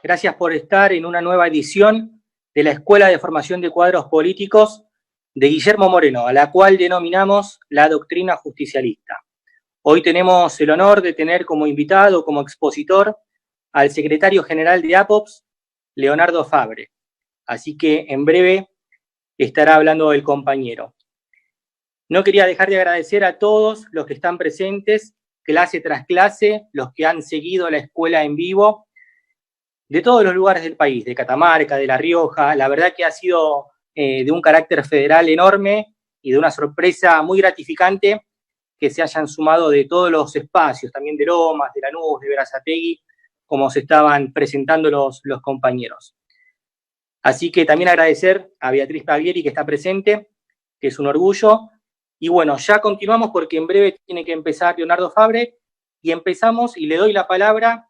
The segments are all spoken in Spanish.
Gracias por estar en una nueva edición de la Escuela de Formación de Cuadros Políticos de Guillermo Moreno, a la cual denominamos la doctrina justicialista. Hoy tenemos el honor de tener como invitado, como expositor, al secretario general de APOPS, Leonardo Fabre. Así que en breve estará hablando el compañero. No quería dejar de agradecer a todos los que están presentes, clase tras clase, los que han seguido la escuela en vivo, de todos los lugares del país, de Catamarca, de La Rioja. La verdad que ha sido de un carácter federal enorme y de una sorpresa muy gratificante que se hayan sumado de todos los espacios, también de Lomas, de Lanús, de Berazategui, como se estaban presentando los compañeros. Así que también agradecer a Beatriz Paglieri, que está presente, que es un orgullo. Y bueno, ya continuamos porque en breve tiene que empezar Leonardo Fabre, y empezamos y le doy la palabra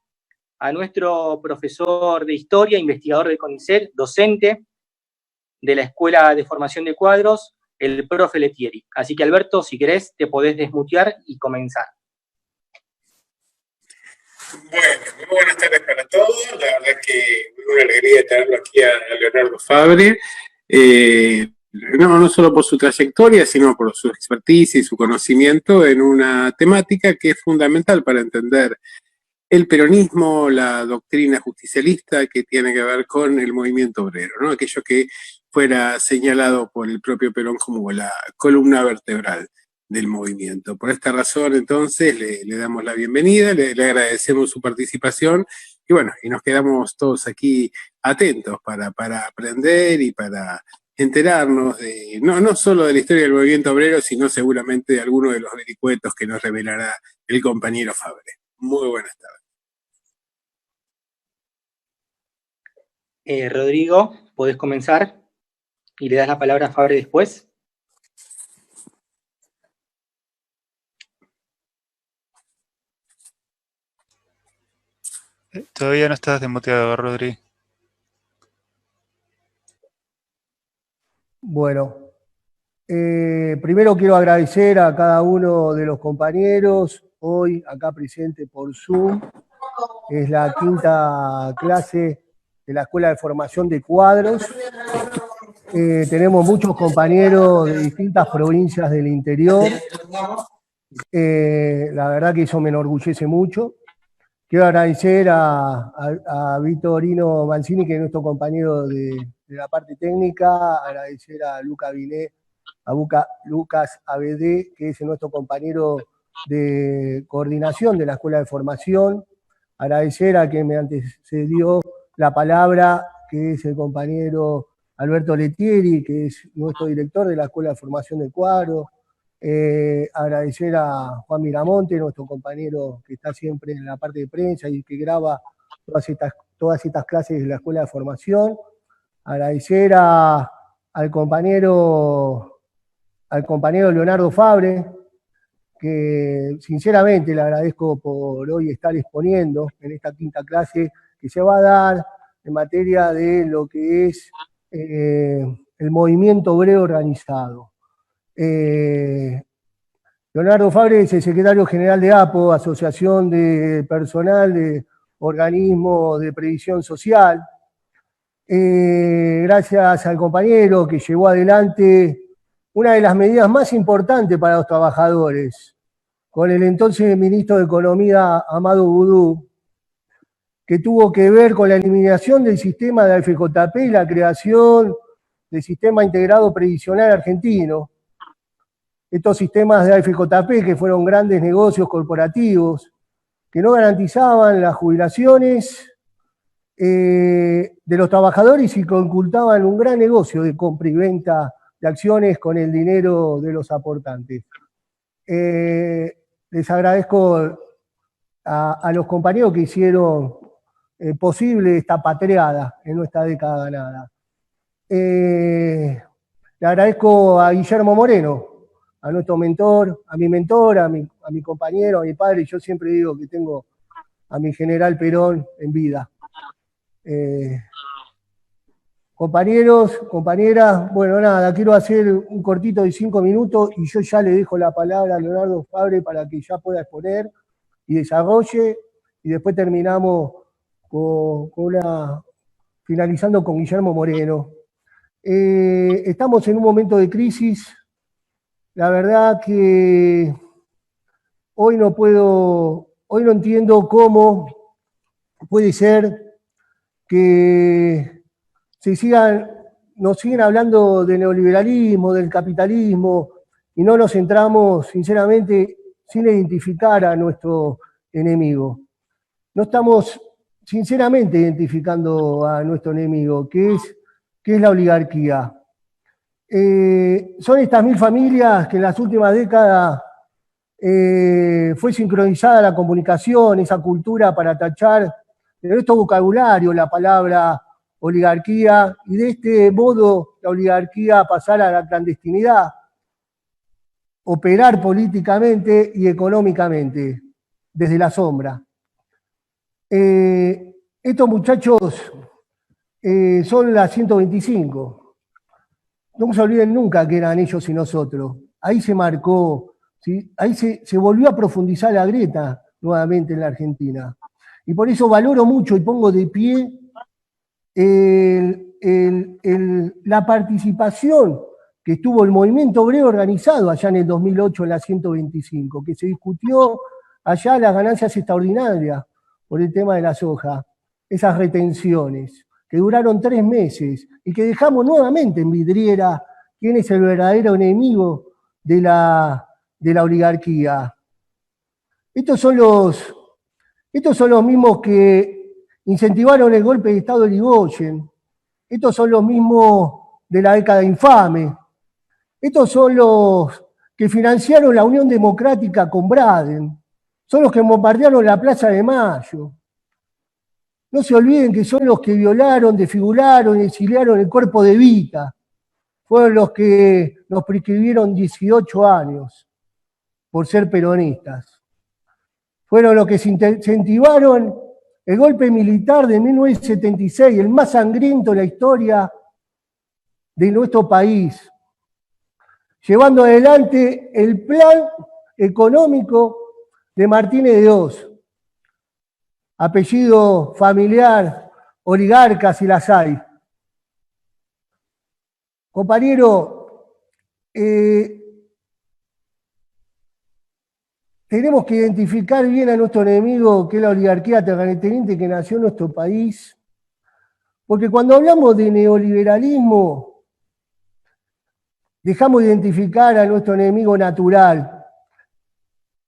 a nuestro profesor de Historia, investigador de CONICET, docente de la Escuela de Formación de Cuadros, el profe Lettieri. Así que, Alberto, si querés, te podés desmutear y comenzar. Bueno, muy buenas tardes para todos. La verdad que una alegría tenerlo aquí a Leonardo Fabre. No solo por su trayectoria, sino por su expertise y su conocimiento en una temática que es fundamental para entender el peronismo, la doctrina justicialista que tiene que ver con el movimiento obrero, ¿no? Aquello que fuera señalado por el propio Perón como la columna vertebral del movimiento. Por esta razón, entonces, le damos la bienvenida, le agradecemos su participación y bueno, y nos quedamos todos aquí atentos para aprender y para enterarnos de, no solo de la historia del movimiento obrero, sino seguramente de algunos de los vericuetos que nos revelará el compañero Fabre. Muy buenas tardes. Rodrigo, podés comenzar y le das la palabra a Fabre después. Todavía no estás desmuteado, Rodri. Bueno, primero quiero agradecer a cada uno de los compañeros, hoy acá presente por Zoom. Es la quinta clase de la Escuela de Formación de Cuadros. Tenemos muchos compañeros de distintas provincias del interior. La verdad que eso me enorgullece mucho. Quiero agradecer a Vitorino Mancini, que es nuestro compañero de la parte técnica, agradecer a Luca Binet, a Lucas Abedé, que es nuestro compañero de coordinación de la Escuela de Formación, agradecer a quien me antecedió la palabra, que es el compañero Alberto Lettieri, que es nuestro director de la Escuela de Formación de Cuadros. Agradecer a Juan Miramonte, nuestro compañero que está siempre en la parte de prensa y que graba todas estas clases de la Escuela de Formación. Agradecer al compañero Leonardo Fabre, que sinceramente le agradezco por hoy estar exponiendo en esta quinta clase que se va a dar en materia de lo que es el movimiento obrero organizado. Leonardo Fabre es el secretario general de APO, Asociación de Personal de Organismo de Previsión Social. Gracias al compañero que llevó adelante una de las medidas más importantes para los trabajadores, con el entonces ministro de Economía, Amado Boudou, que tuvo que ver con la eliminación del sistema de AFJP y la creación del Sistema Integrado Previsional Argentino. Estos sistemas de AFJP, que fueron grandes negocios corporativos, que no garantizaban las jubilaciones de los trabajadores y que ocultaban un gran negocio de compra y venta de acciones con el dinero de los aportantes. Les agradezco a los compañeros que hicieron posible esta patreada en nuestra década ganada. Le agradezco a Guillermo Moreno, a nuestro mentor, a mi mentor, a mi compañero, a mi padre. Yo siempre digo que tengo a mi general Perón en vida. Compañeros, compañeras, bueno, nada, quiero hacer un cortito de 5 minutos y yo ya le dejo la palabra a Leonardo Fabre para que ya pueda exponer y desarrolle, y después terminamos finalizando con Guillermo Moreno. Estamos en un momento de crisis. La verdad que hoy no entiendo cómo puede ser que nos siguen hablando de neoliberalismo, del capitalismo, y no nos centramos, sinceramente, sin identificar a nuestro enemigo. No estamos, sinceramente, identificando a nuestro enemigo, que es la oligarquía. Son estas 1000 familias que en las últimas décadas fue sincronizada la comunicación, esa cultura para tachar de nuestro vocabulario la palabra oligarquía, y de este modo la oligarquía pasar a la clandestinidad, operar políticamente y económicamente desde la sombra. Estos muchachos son las 125. No se olviden nunca que eran ellos y nosotros. Ahí se marcó, ¿sí? Ahí se volvió a profundizar la grieta nuevamente en la Argentina. Y por eso valoro mucho y pongo de pie la participación que tuvo el movimiento obrero organizado allá en el 2008 en la 125, que se discutió allá las ganancias extraordinarias por el tema de la soja, esas retenciones que duraron 3 meses y que dejamos nuevamente en vidriera quién es el verdadero enemigo de la oligarquía. Estos son los mismos que incentivaron el golpe de Estado de Irigoyen. Estos son los mismos de la década infame. Estos son los que financiaron la Unión Democrática con Braden. Son los que bombardearon la Plaza de Mayo. No se olviden que son los que violaron, desfiguraron y exiliaron el cuerpo de Evita. Fueron los que nos prescribieron 18 años por ser peronistas. Fueron los que incentivaron el golpe militar de 1976, el más sangriento de la historia de nuestro país, llevando adelante el plan económico de Martínez de Oz, apellido familiar, oligarcas y las hay. Compañero, tenemos que identificar bien a nuestro enemigo, que es la oligarquía terrateniente que nació en nuestro país, porque cuando hablamos de neoliberalismo, dejamos de identificar a nuestro enemigo natural,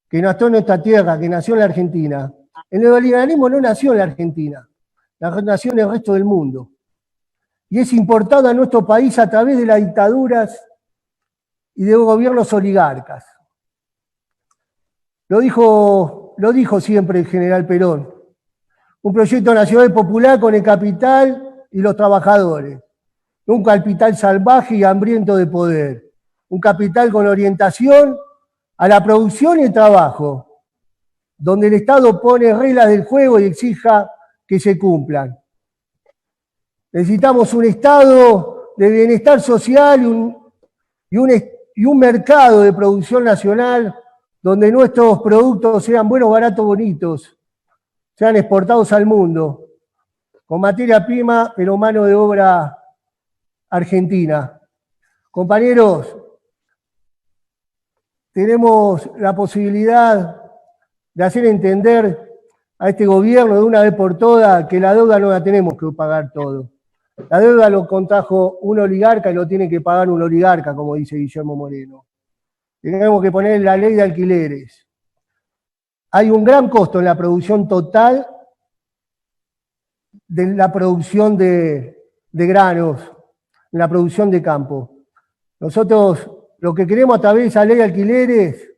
que nació en nuestra tierra, que nació en la Argentina. El neoliberalismo no nació en la Argentina, nació en el resto del mundo. Y es importado a nuestro país a través de las dictaduras y de gobiernos oligarcas. Lo dijo siempre el general Perón. Un proyecto nacional popular con el capital y los trabajadores. Un capital salvaje y hambriento de poder. Un capital con orientación a la producción y el trabajo, donde el Estado pone reglas del juego y exija que se cumplan. Necesitamos un Estado de bienestar social y un mercado de producción nacional donde nuestros productos sean buenos, baratos, bonitos, sean exportados al mundo, con materia prima, pero mano de obra argentina. Compañeros, tenemos la posibilidad de hacer entender a este gobierno de una vez por todas que la deuda no la tenemos que pagar todo. La deuda lo contrajo un oligarca y lo tiene que pagar un oligarca, como dice Guillermo Moreno. Tenemos que poner la ley de alquileres. Hay un gran costo en la producción total de la producción de granos, en la producción de campo. Nosotros lo que queremos a través de esa ley de alquileres,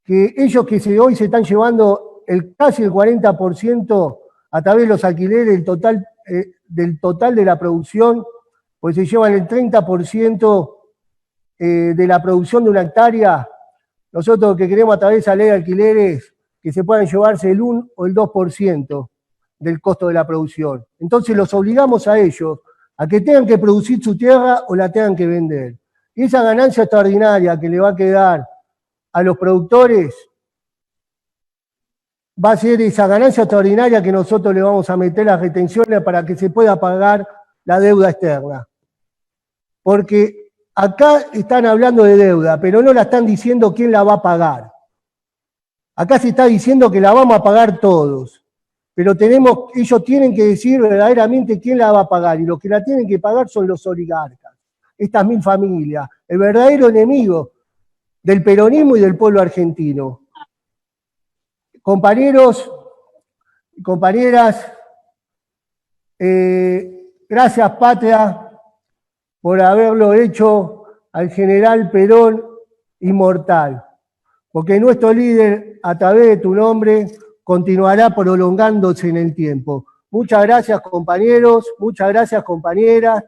que ellos que hoy se están llevando casi el 40% a través de los alquileres del total de la producción, pues se llevan el 30% de la producción de una hectárea. Nosotros lo que queremos a través de esa ley de alquileres, que se puedan llevarse el 1 o el 2% del costo de la producción. Entonces los obligamos a ellos a que tengan que producir su tierra o la tengan que vender. Y esa ganancia extraordinaria que le va a quedar a los productores va a ser esa ganancia extraordinaria que nosotros le vamos a meter las retenciones para que se pueda pagar la deuda externa. Porque acá están hablando de deuda, pero no la están diciendo quién la va a pagar. Acá se está diciendo que la vamos a pagar todos, pero ellos tienen que decir verdaderamente quién la va a pagar, y los que la tienen que pagar son los oligarcas, estas 1000 familias, el verdadero enemigo del peronismo y del pueblo argentino. Compañeros y compañeras, gracias Patria por haberlo hecho al general Perón inmortal, porque nuestro líder, a través de tu nombre, continuará prolongándose en el tiempo. Muchas gracias compañeros, muchas gracias compañeras,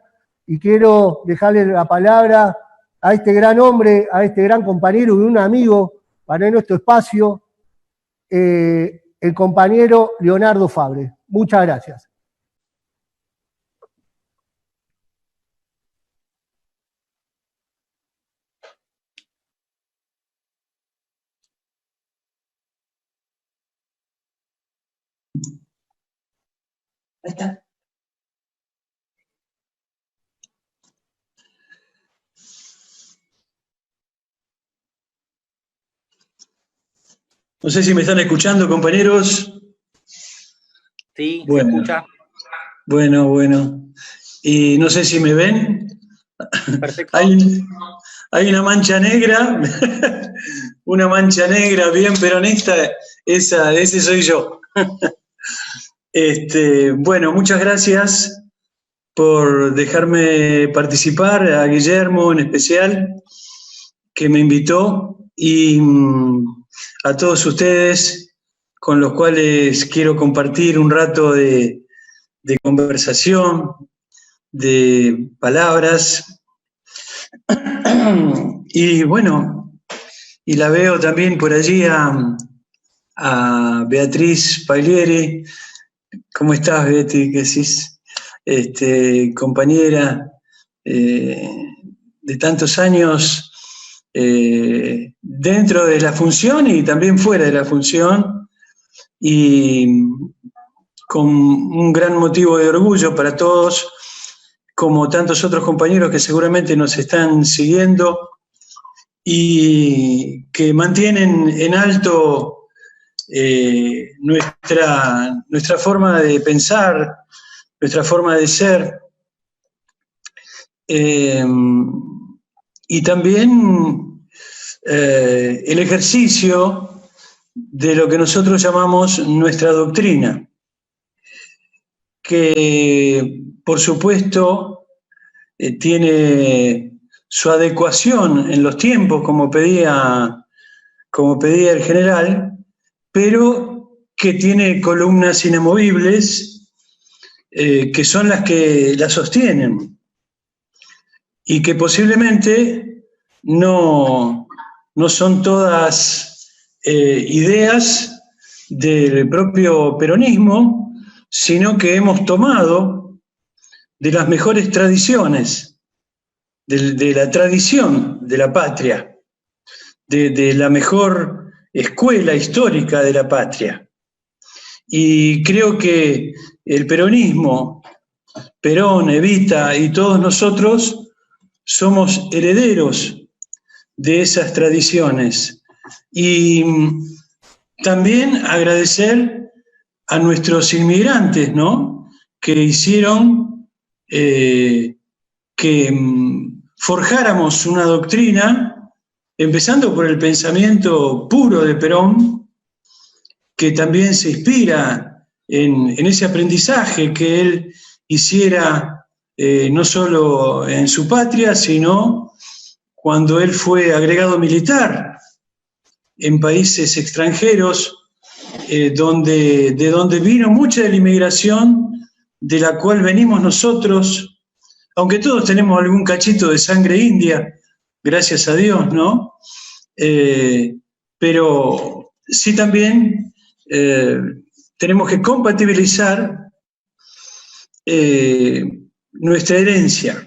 y quiero dejarle la palabra a este gran hombre, a este gran compañero y un amigo para nuestro espacio, el compañero Leonardo Fabre. Muchas gracias. Ahí está. No sé si me están escuchando, compañeros. Sí, bueno, se escucha. Bueno. Y no sé si me ven. Perfecto. Hay una mancha negra, una mancha negra bien peronista, ese soy yo. Bueno, muchas gracias por dejarme participar, a Guillermo en especial, que me invitó, y a todos ustedes con los cuales quiero compartir un rato de conversación, de palabras. Y bueno, y la veo también por allí a Beatriz Paglieri. ¿Cómo estás, Betty? ¿Qué decís? Compañera de tantos años dentro de la función y también fuera de la función, y con un gran motivo de orgullo para todos, como tantos otros compañeros que seguramente nos están siguiendo y que mantienen en alto nuestra forma de pensar, nuestra forma de ser, y también el ejercicio de lo que nosotros llamamos nuestra doctrina, que por supuesto tiene su adecuación en los tiempos, como pedía el general, pero que tiene columnas inamovibles, que son las que la sostienen, y que posiblemente no son todas ideas del propio peronismo, sino que hemos tomado de las mejores tradiciones, de la tradición de la patria, de la mejor escuela histórica de la patria. Y creo que el peronismo, Perón, Evita y todos nosotros somos herederos de esas tradiciones. Y también agradecer a nuestros inmigrantes, ¿no?, que hicieron que forjáramos una doctrina, empezando por el pensamiento puro de Perón, que también se inspira en ese aprendizaje que él hiciera no solo en su patria, sino cuando él fue agregado militar en países extranjeros, de donde vino mucha de la inmigración de la cual venimos nosotros, aunque todos tenemos algún cachito de sangre india, gracias a Dios, ¿no? Pero sí también tenemos que compatibilizar nuestra herencia.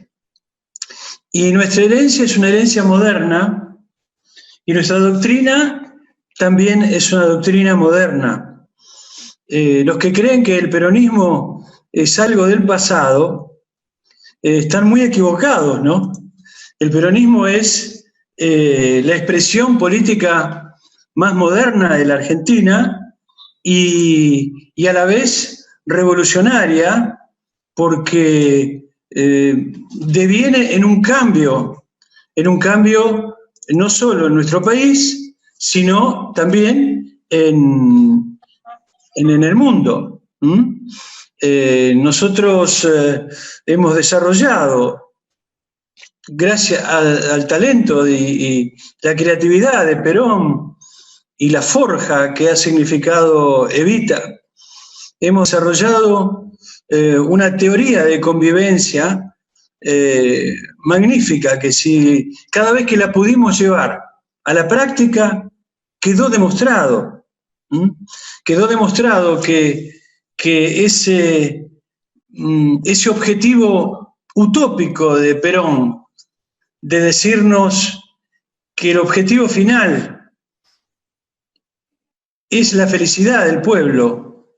Y nuestra herencia es una herencia moderna, y nuestra doctrina también es una doctrina moderna. los que creen que el peronismo es algo del pasado, están muy equivocados, ¿no? El peronismo es la expresión política más moderna de la Argentina y a la vez revolucionaria, porque deviene en un cambio no solo en nuestro país, sino también en el mundo. Nosotros hemos desarrollado, gracias al talento y la creatividad de Perón y la forja que ha significado Evita, hemos desarrollado una teoría de convivencia magnífica, que cada vez que la pudimos llevar a la práctica, quedó demostrado. Quedó demostrado que ese objetivo utópico de Perón, de decirnos que el objetivo final es la felicidad del pueblo,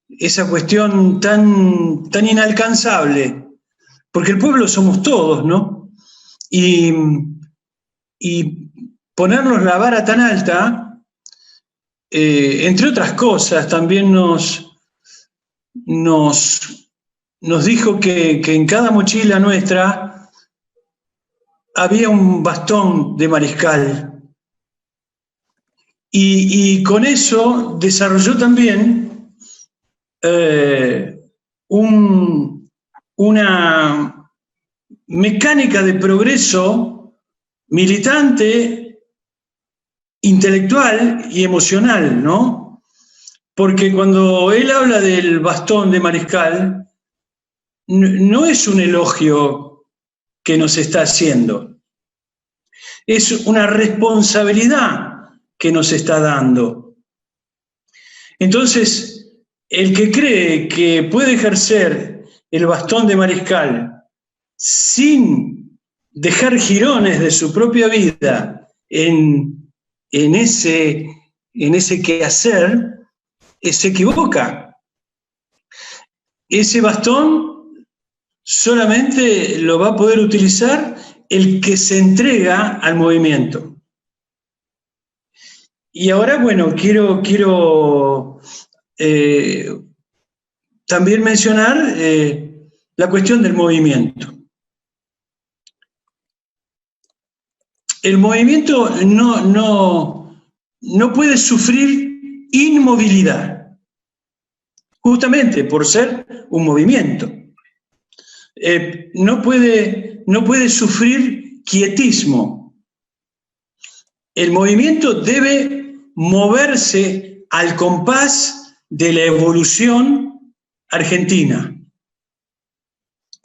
esa cuestión tan inalcanzable, porque el pueblo somos todos, ¿no? Y ponernos la vara tan alta, entre otras cosas, también nos dijo que en cada mochila nuestra había un bastón de mariscal. Y con eso desarrolló también una mecánica de progreso militante, intelectual y emocional, ¿no? Porque cuando él habla del bastón de mariscal, no es un elogio que nos está haciendo, es una responsabilidad que nos está dando. Entonces, el que cree que puede ejercer el bastón de mariscal sin dejar jirones de su propia vida en ese quehacer, se equivoca. Ese bastón solamente lo va a poder utilizar el que se entrega al movimiento. Y ahora, bueno, quiero también mencionar la cuestión del movimiento. El movimiento no puede sufrir inmovilidad, justamente por ser un movimiento. No puede sufrir quietismo. El movimiento debe moverse al compás de la evolución argentina.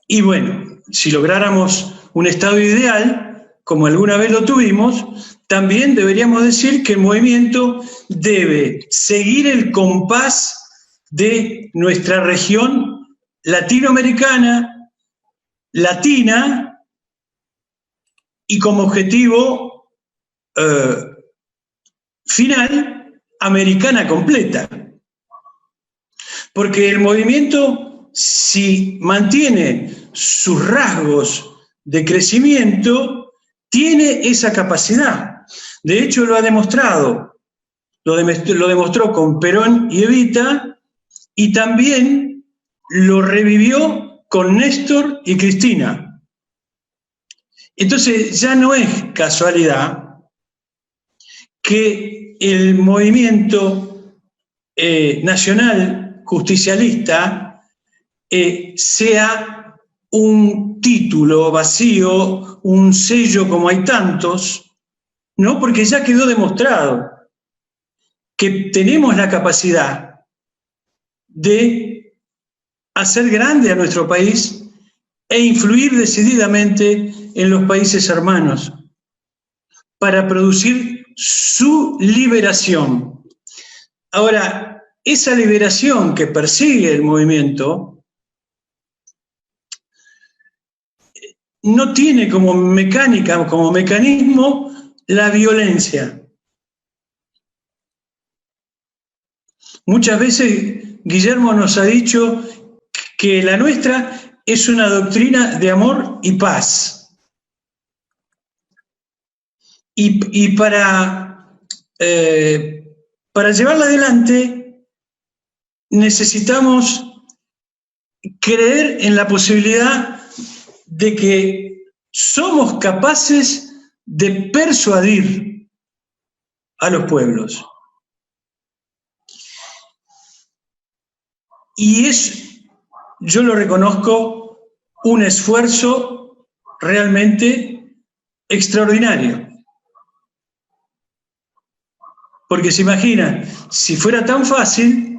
Y bueno, si lográramos un estado ideal, como alguna vez lo tuvimos, también deberíamos decir que el movimiento debe seguir el compás de nuestra región latinoamericana, latina, y como objetivo final, americana completa. Porque el movimiento, si mantiene sus rasgos de crecimiento, tiene esa capacidad. De hecho, lo ha demostrado. Lo demostró con Perón y Evita, y también lo revivió con Néstor y Cristina. Entonces, ya no es casualidad que el movimiento nacional justicialista sea un título vacío, un sello como hay tantos, ¿no? Porque ya quedó demostrado que tenemos la capacidad de hacer grande a nuestro país e influir decididamente en los países hermanos para producir su liberación. Ahora, esa liberación que persigue el movimiento no tiene como mecánica, como mecanismo, la violencia. Muchas veces Guillermo nos ha dicho que la nuestra es una doctrina de amor y paz. Y para llevarla adelante necesitamos creer en la posibilidad de que somos capaces de persuadir a los pueblos. Y es, yo lo reconozco, un esfuerzo realmente extraordinario. Porque se imagina, si fuera tan fácil,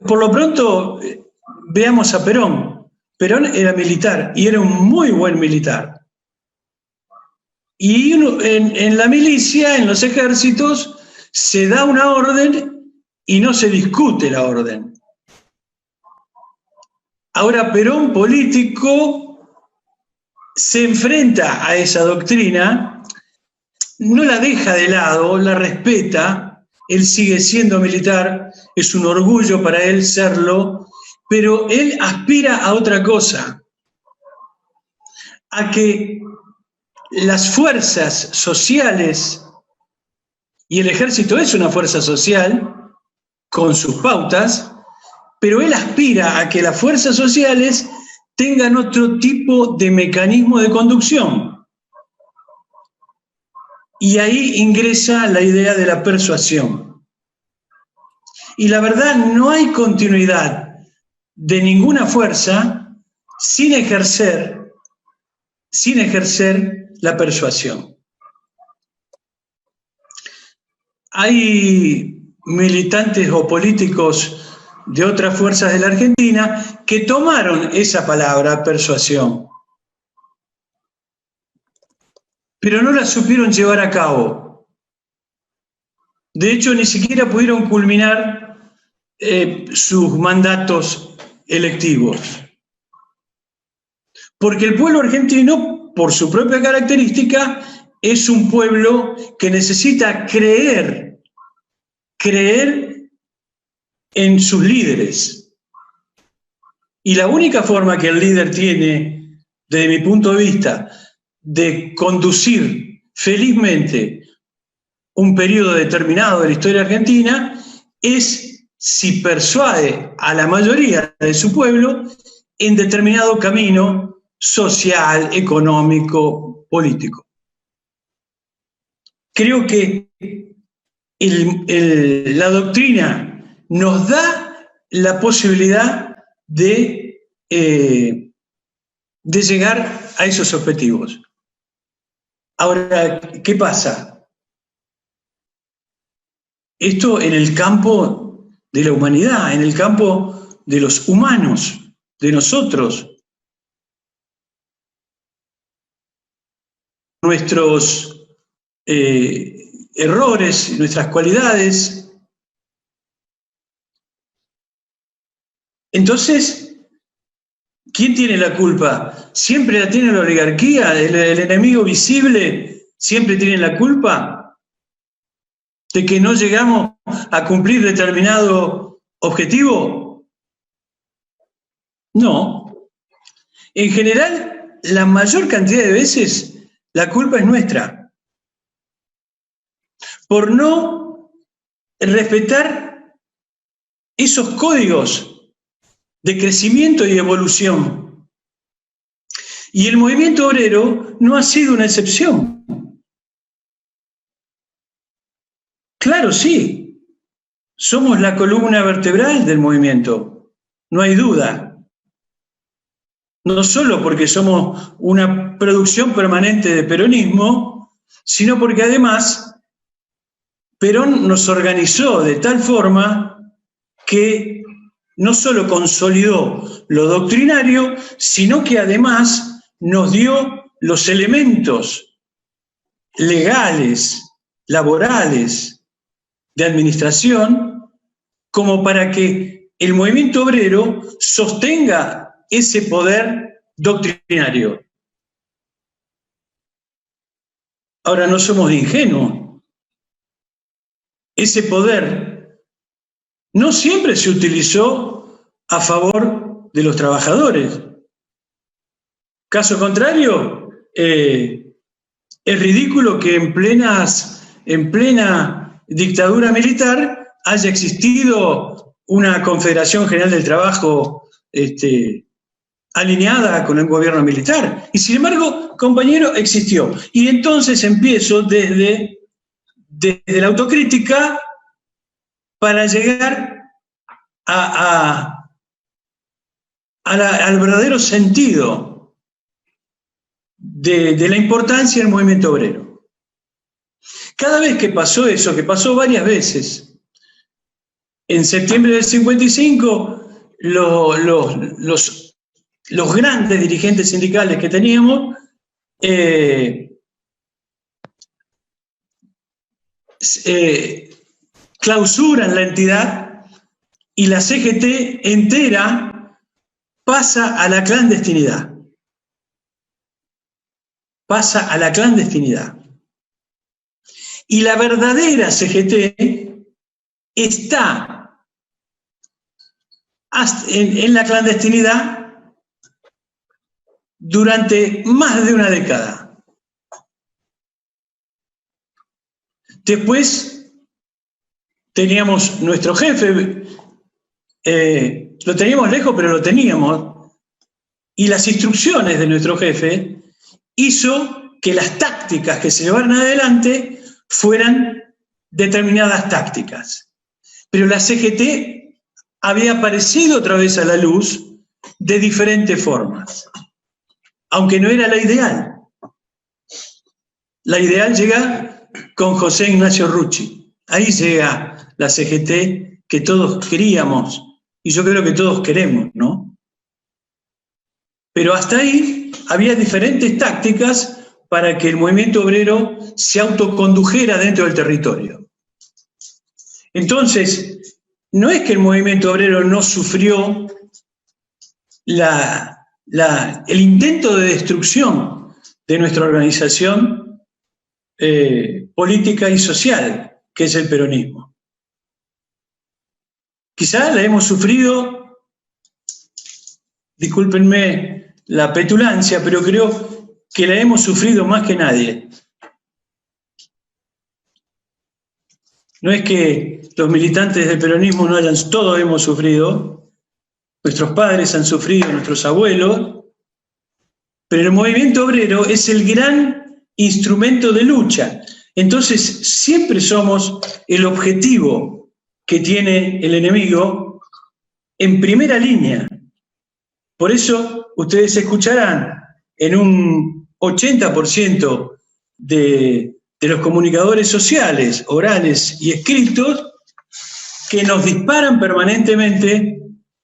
por lo pronto veamos a Perón. Perón era militar y era un muy buen militar. Y en la milicia, en los ejércitos, se da una orden y no se discute la orden. Ahora Perón, político, se enfrenta a esa doctrina, no la deja de lado, la respeta, él sigue siendo militar, es un orgullo para él serlo, pero él aspira a otra cosa, a que las fuerzas sociales, y el ejército es una fuerza social, con sus pautas, pero él aspira a que las fuerzas sociales tengan otro tipo de mecanismo de conducción. Y ahí ingresa la idea de la persuasión. Y la verdad, no hay continuidad de ninguna fuerza sin ejercer la persuasión. Hay militantes o políticos de otras fuerzas de la Argentina que tomaron esa palabra, persuasión, pero no la supieron llevar a cabo. De hecho, ni siquiera pudieron culminar sus mandatos electivos. Porque el pueblo argentino, por su propia característica, es un pueblo que necesita creer en sus líderes. Y la única forma que el líder tiene, desde mi punto de vista, de conducir felizmente un periodo determinado de la historia argentina es si persuade a la mayoría de su pueblo en determinado camino social, económico, político. Creo que la doctrina nos da la posibilidad de llegar a esos objetivos. Ahora, ¿qué pasa? Esto en el campo de la humanidad, en el campo de los humanos, de nosotros. Nuestros errores, nuestras cualidades. Entonces, ¿quién tiene la culpa? ¿Siempre la tiene la oligarquía? ¿El enemigo visible siempre tiene la culpa de que no llegamos a cumplir determinado objetivo? No. En general, la mayor cantidad de veces la culpa es nuestra. Por no respetar esos códigos de crecimiento y evolución. Y el movimiento obrero no ha sido una excepción. Claro, sí, somos la columna vertebral del movimiento, no hay duda. No solo porque somos una producción permanente de peronismo, sino porque además Perón nos organizó de tal forma que no solo consolidó lo doctrinario, sino que además nos dio los elementos legales, laborales, de administración, como para que el movimiento obrero sostenga ese poder doctrinario. Ahora, no somos ingenuos. Ese poder no siempre se utilizó a favor de los trabajadores. Caso contrario, es ridículo que en plena dictadura militar haya existido una Confederación General del Trabajo alineada con el gobierno militar. Y sin embargo, compañero, existió. Y entonces empiezo desde la autocrítica para llegar al verdadero sentido de la importancia del movimiento obrero. Cada vez que pasó eso, que pasó varias veces, en septiembre del 55, los grandes dirigentes sindicales que teníamos clausuran la entidad y la CGT entera pasa a la clandestinidad. Pasa a la clandestinidad. Y la verdadera CGT está en la clandestinidad durante más de una década. Después teníamos nuestro jefe, lo teníamos lejos, pero lo teníamos, y las instrucciones de nuestro jefe hizo que las tácticas que se llevaran adelante fueran determinadas tácticas. Pero la CGT había aparecido otra vez a la luz de diferentes formas, aunque no era la ideal. La ideal llega con José Ignacio Rucci. Ahí llega la CGT que todos queríamos, y yo creo que todos queremos, ¿no? Pero hasta ahí había diferentes tácticas para que el movimiento obrero se autocondujera dentro del territorio. Entonces, no es que el movimiento obrero no sufrió el intento de destrucción de nuestra organización política y social, que es el peronismo. Quizá la hemos sufrido, discúlpenme la petulancia, pero creo que la hemos sufrido más que nadie. No es que los militantes del peronismo no hayan, todos hemos sufrido, nuestros padres han sufrido, nuestros abuelos, pero el movimiento obrero es el gran instrumento de lucha. Entonces siempre somos el objetivo que tiene el enemigo en primera línea. Por eso ustedes escucharán en un 80% de los comunicadores sociales, orales y escritos, que nos disparan permanentemente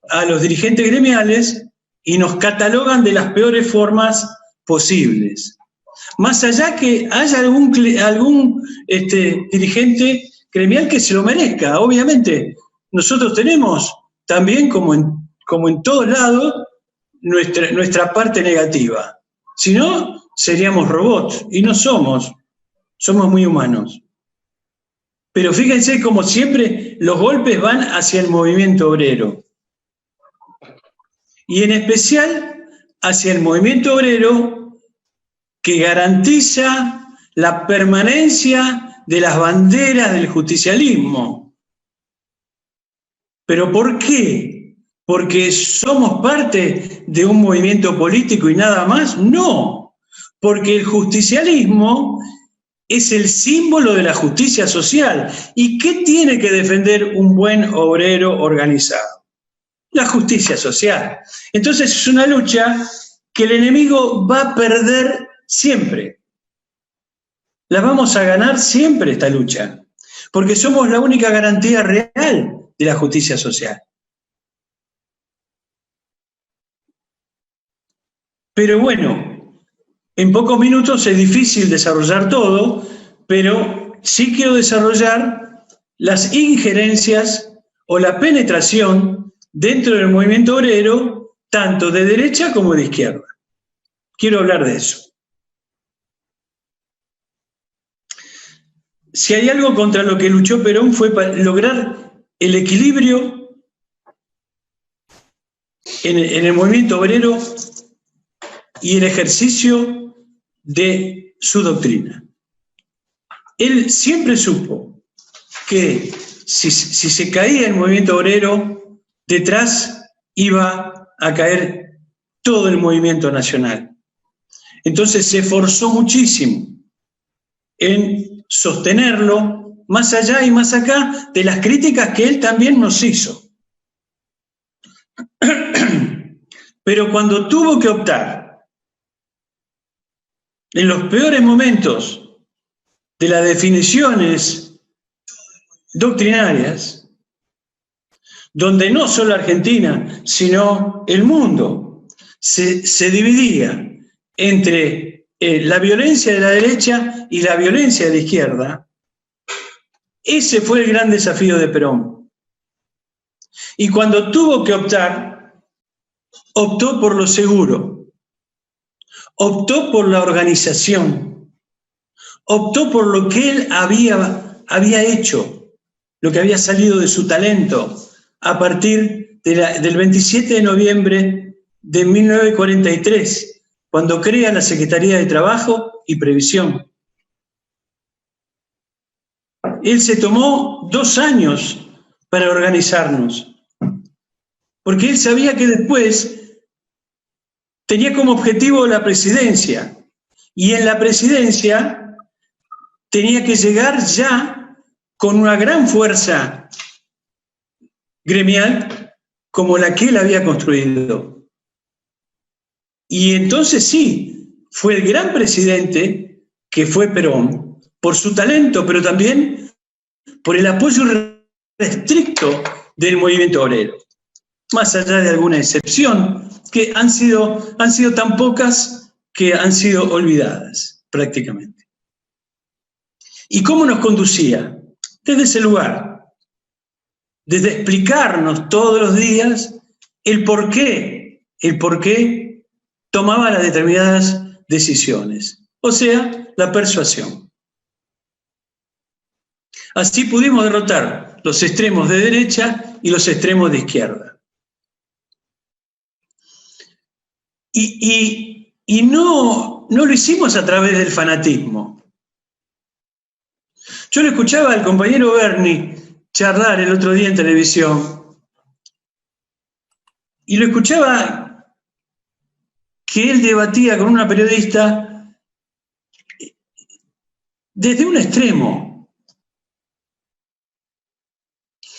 a los dirigentes gremiales y nos catalogan de las peores formas posibles. Más allá que haya algún dirigente gremial que se lo merezca, obviamente. Nosotros tenemos también, como en todos lados, nuestra parte negativa. Si no, seríamos robots, y no somos muy humanos. Pero fíjense como siempre los golpes van hacia el movimiento obrero. Y en especial hacia el movimiento obrero que garantiza la permanencia de las banderas del justicialismo. ¿Pero por qué? ¿Porque somos parte de un movimiento político y nada más? No, porque el justicialismo es el símbolo de la justicia social. ¿Y qué tiene que defender un buen obrero organizado? La justicia social. Entonces es una lucha que el enemigo va a perder siempre. La vamos a ganar siempre esta lucha, porque somos la única garantía real de la justicia social. Pero bueno, en pocos minutos es difícil desarrollar todo, pero sí quiero desarrollar las injerencias o la penetración dentro del movimiento obrero, tanto de derecha como de izquierda. Quiero hablar de eso. Si hay algo contra lo que luchó Perón fue para lograr el equilibrio en el movimiento obrero y el ejercicio de su doctrina. Él siempre supo que si se caía el movimiento obrero, detrás iba a caer todo el movimiento nacional. Entonces se esforzó muchísimo en sostenerlo más allá y más acá de las críticas que él también nos hizo. Pero cuando tuvo que optar en los peores momentos de las definiciones doctrinarias, donde no solo Argentina, sino el mundo se dividía entre la violencia de la derecha y la violencia de la izquierda, ese fue el gran desafío de Perón. Y cuando tuvo que optar, optó por lo seguro, optó por la organización, optó por lo que él había hecho, lo que había salido de su talento a partir del 27 de noviembre de 1943, cuando crea la Secretaría de Trabajo y Previsión. Él se tomó 2 años para organizarnos, porque él sabía que después tenía como objetivo la presidencia, y en la presidencia tenía que llegar ya con una gran fuerza gremial como la que él había construido. Y entonces sí, fue el gran presidente que fue Perón, por su talento, pero también por el apoyo restricto del movimiento obrero, más allá de alguna excepción, que han sido tan pocas que han sido olvidadas prácticamente. ¿Y cómo nos conducía? Desde ese lugar, desde explicarnos todos los días el por qué tomaba las determinadas decisiones, o sea, la persuasión. Así pudimos derrotar los extremos de derecha y los extremos de izquierda. Y no lo hicimos a través del fanatismo. Yo le escuchaba al compañero Bernie charlar el otro día en televisión, y lo escuchaba que él debatía con una periodista desde un extremo.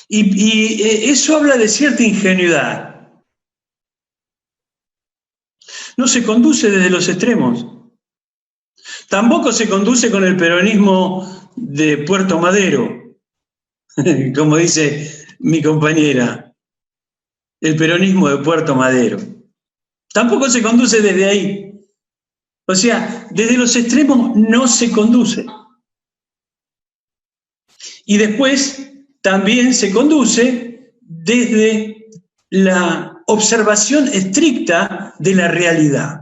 Y eso habla de cierta ingenuidad. No se conduce desde los extremos. Tampoco se conduce con el peronismo de Puerto Madero, como dice mi compañera, el peronismo de Puerto Madero. Tampoco se conduce desde ahí. O sea, desde los extremos no se conduce. Y después también se conduce desde la observación estricta de la realidad,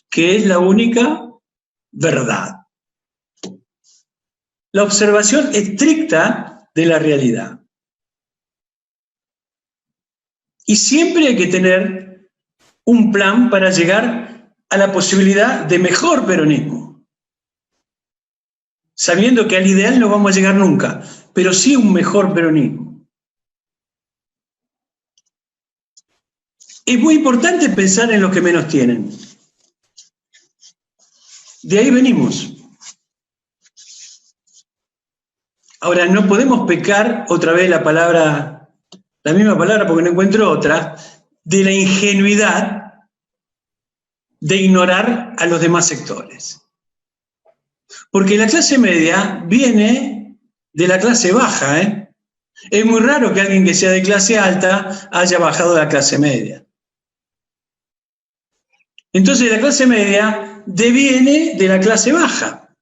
que es la única verdad. La observación estricta de la realidad. Y siempre hay que tener un plan para llegar a la posibilidad de mejor peronismo, sabiendo que al ideal no vamos a llegar nunca, pero sí un mejor peronismo. Es muy importante pensar en los que menos tienen. De ahí venimos. Ahora, no podemos pecar, otra vez la misma palabra porque no encuentro otra, de la ingenuidad de ignorar a los demás sectores. Porque la clase media viene de la clase baja, ¿eh? Es muy raro que alguien que sea de clase alta haya bajado a la clase media. Entonces la clase media deviene de la clase baja,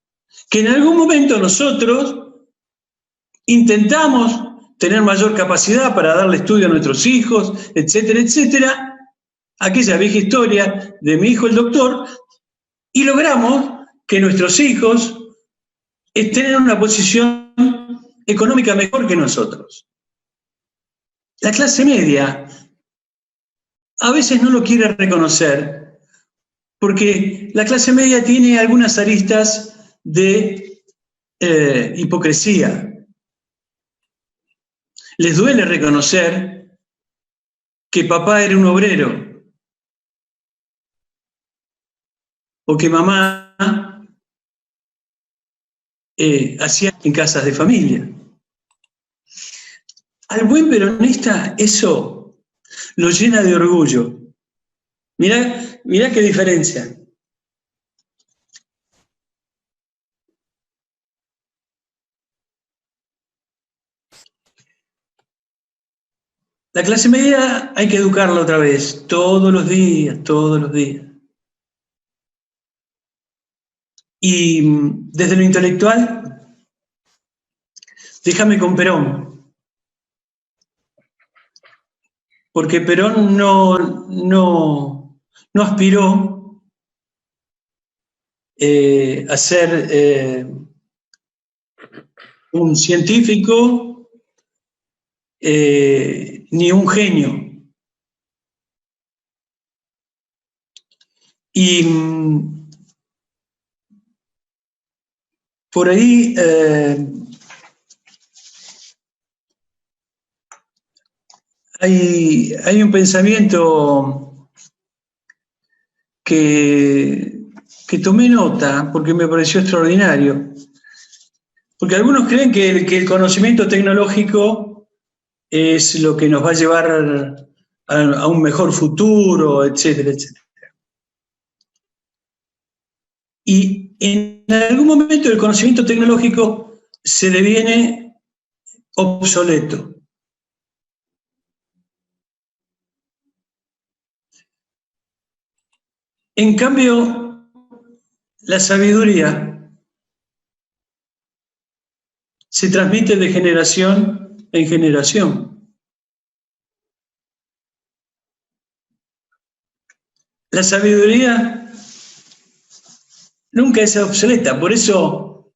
que en algún momento nosotros intentamos tener mayor capacidad para darle estudio a nuestros hijos, etcétera, etcétera, aquella vieja historia de mi hijo el doctor, y logramos que nuestros hijos estén en una posición económica mejor que nosotros. la clase media a veces no lo quiere reconocer, porque la clase media tiene algunas aristas de hipocresía. Les duele reconocer que papá era un obrero, o que mamá hacía en casas de familia. Al buen peronista eso lo llena de orgullo. Mirá qué diferencia. La clase media hay que educarla otra vez, todos los días, todos los días. Y desde lo intelectual, déjame con Perón. Porque Perón no aspiró a ser un científico ni un genio. Y por ahí hay un pensamiento que tomé nota porque me pareció extraordinario. Porque algunos creen que el conocimiento tecnológico es lo que nos va a llevar a un mejor futuro, etcétera, etcétera. Y en algún momento el conocimiento tecnológico se deviene obsoleto. En cambio, la sabiduría se transmite de generación en generación. La sabiduría nunca es obsoleta, por eso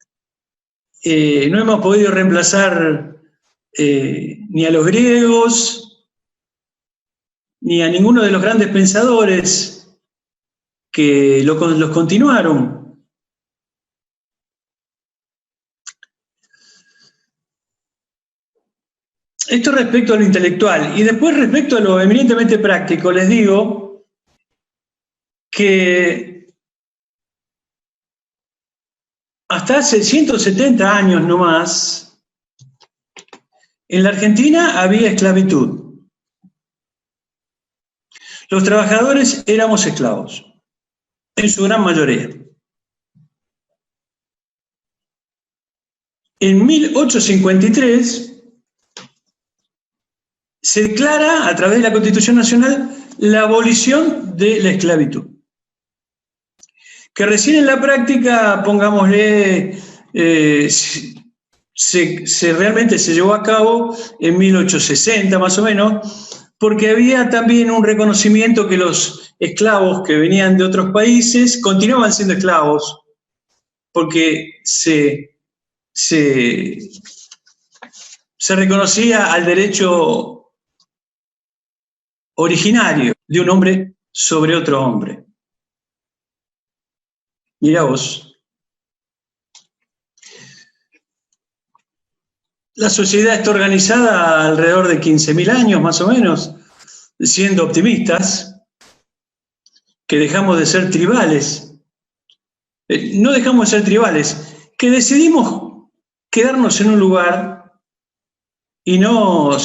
no hemos podido reemplazar ni a los griegos, ni a ninguno de los grandes pensadores que los continuaron. Esto respecto a lo intelectual. Y después respecto a lo eminentemente práctico, les digo que hasta hace 170 años no más, en la Argentina había esclavitud. Los trabajadores éramos esclavos, en su gran mayoría. En 1853 se declara a través de la Constitución Nacional la abolición de la esclavitud. Que recién en la práctica, pongámosle, realmente se llevó a cabo en 1860 más o menos, porque había también un reconocimiento que los esclavos que venían de otros países continuaban siendo esclavos, porque se reconocía al derecho originario de un hombre sobre otro hombre. Mirá vos. La sociedad está organizada alrededor de 15.000 años, más o menos, siendo optimistas, que dejamos de ser tribales. No dejamos de ser tribales, que decidimos quedarnos en un lugar y no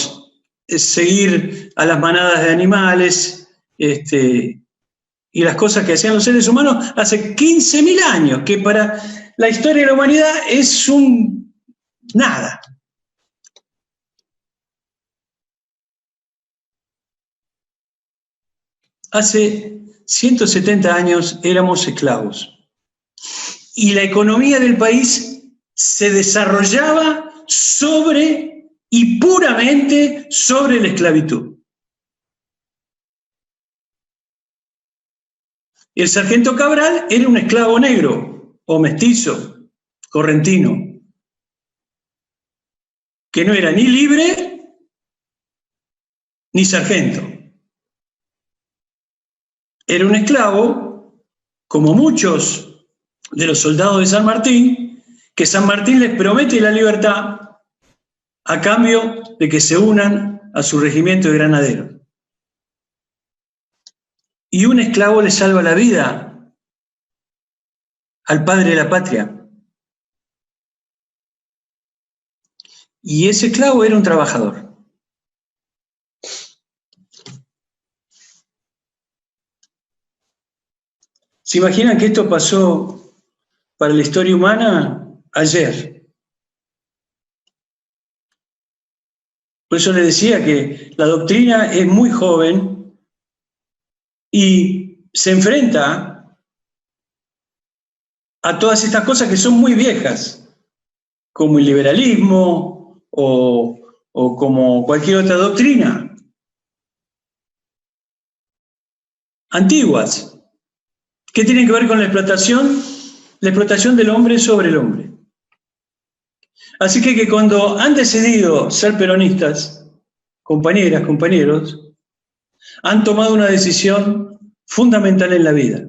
seguir a las manadas de animales, y las cosas que hacían los seres humanos hace 15.000 años, que para la historia de la humanidad es un nada. Hace 170 años éramos esclavos. Y la economía del país se desarrollaba sobre y puramente sobre la esclavitud. El sargento Cabral era un esclavo negro o mestizo, correntino, que no era ni libre ni sargento. Era un esclavo, como muchos de los soldados de San Martín, que San Martín les promete la libertad a cambio de que se unan a su regimiento de granaderos. Y un esclavo le salva la vida al padre de la patria. Y ese esclavo era un trabajador. ¿Se imaginan que esto pasó para la historia humana ayer? Por eso les decía que la doctrina es muy joven y se enfrenta a todas estas cosas que son muy viejas, como el liberalismo o como cualquier otra doctrina. Antiguas, que tienen que ver con la explotación del hombre sobre el hombre. Así que cuando han decidido ser peronistas, compañeras, compañeros, han tomado una decisión fundamental en la vida.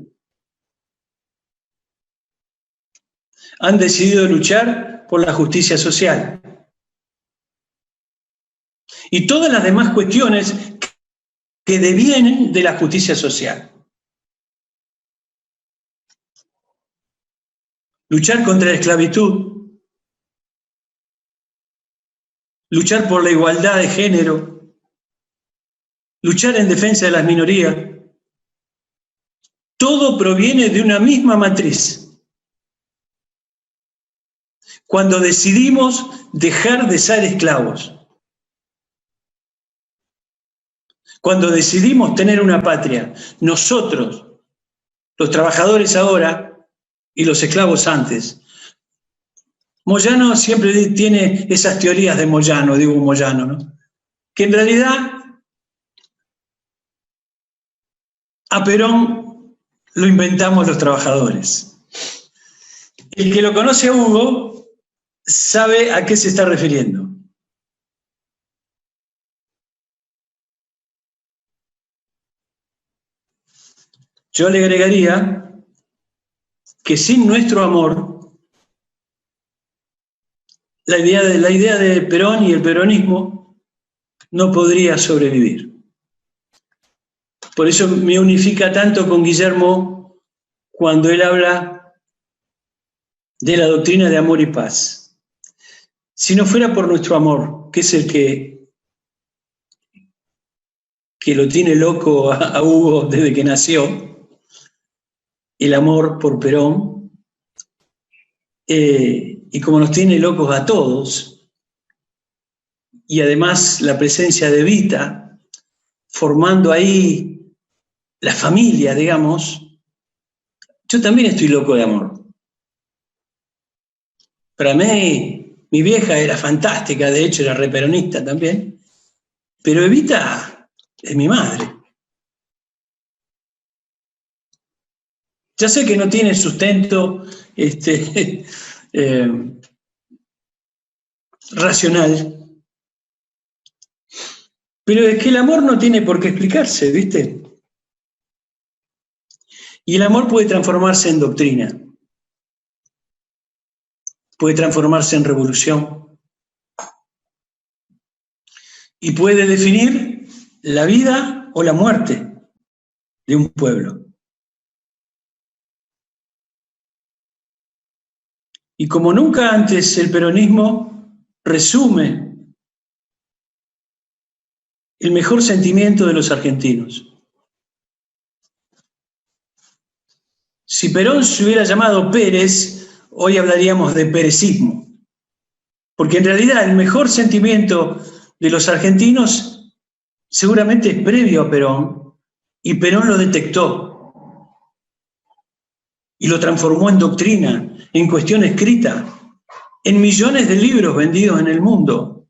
Han decidido luchar por la justicia social. Y todas las demás cuestiones que devienen de la justicia social. Luchar contra la esclavitud. Luchar por la igualdad de género, luchar en defensa de las minorías, todo proviene de una misma matriz. Cuando decidimos dejar de ser esclavos, cuando decidimos tener una patria, nosotros, los trabajadores ahora y los esclavos antes. Moyano siempre tiene esas teorías de Moyano, digo Moyano, ¿no? Que en realidad a Perón lo inventamos los trabajadores. El que lo conoce a Hugo sabe a qué se está refiriendo. Yo le agregaría que sin nuestro amor, la idea de Perón y el peronismo no podría sobrevivir. Por eso me unifica tanto con Guillermo cuando él habla de la doctrina de amor y paz. Si no fuera por nuestro amor, que es el que lo tiene loco a Hugo desde que nació, el amor por Perón, y como nos tiene locos a todos, y además la presencia de Evita, formando ahí la familia, digamos, yo también estoy loco de amor. Para mí, mi vieja era fantástica, de hecho era re peronista también, pero Evita es mi madre. Ya sé que no tiene sustento racional, pero es que el amor no tiene por qué explicarse, ¿viste? Y el amor puede transformarse en doctrina, puede transformarse en revolución y puede definir la vida o la muerte de un pueblo. Y como nunca antes, el peronismo resume el mejor sentimiento de los argentinos. Si Perón se hubiera llamado Pérez, hoy hablaríamos de perecismo. Porque en realidad el mejor sentimiento de los argentinos seguramente es previo a Perón, y Perón lo detectó y lo transformó en doctrina, en cuestión escrita, en millones de libros vendidos en el mundo.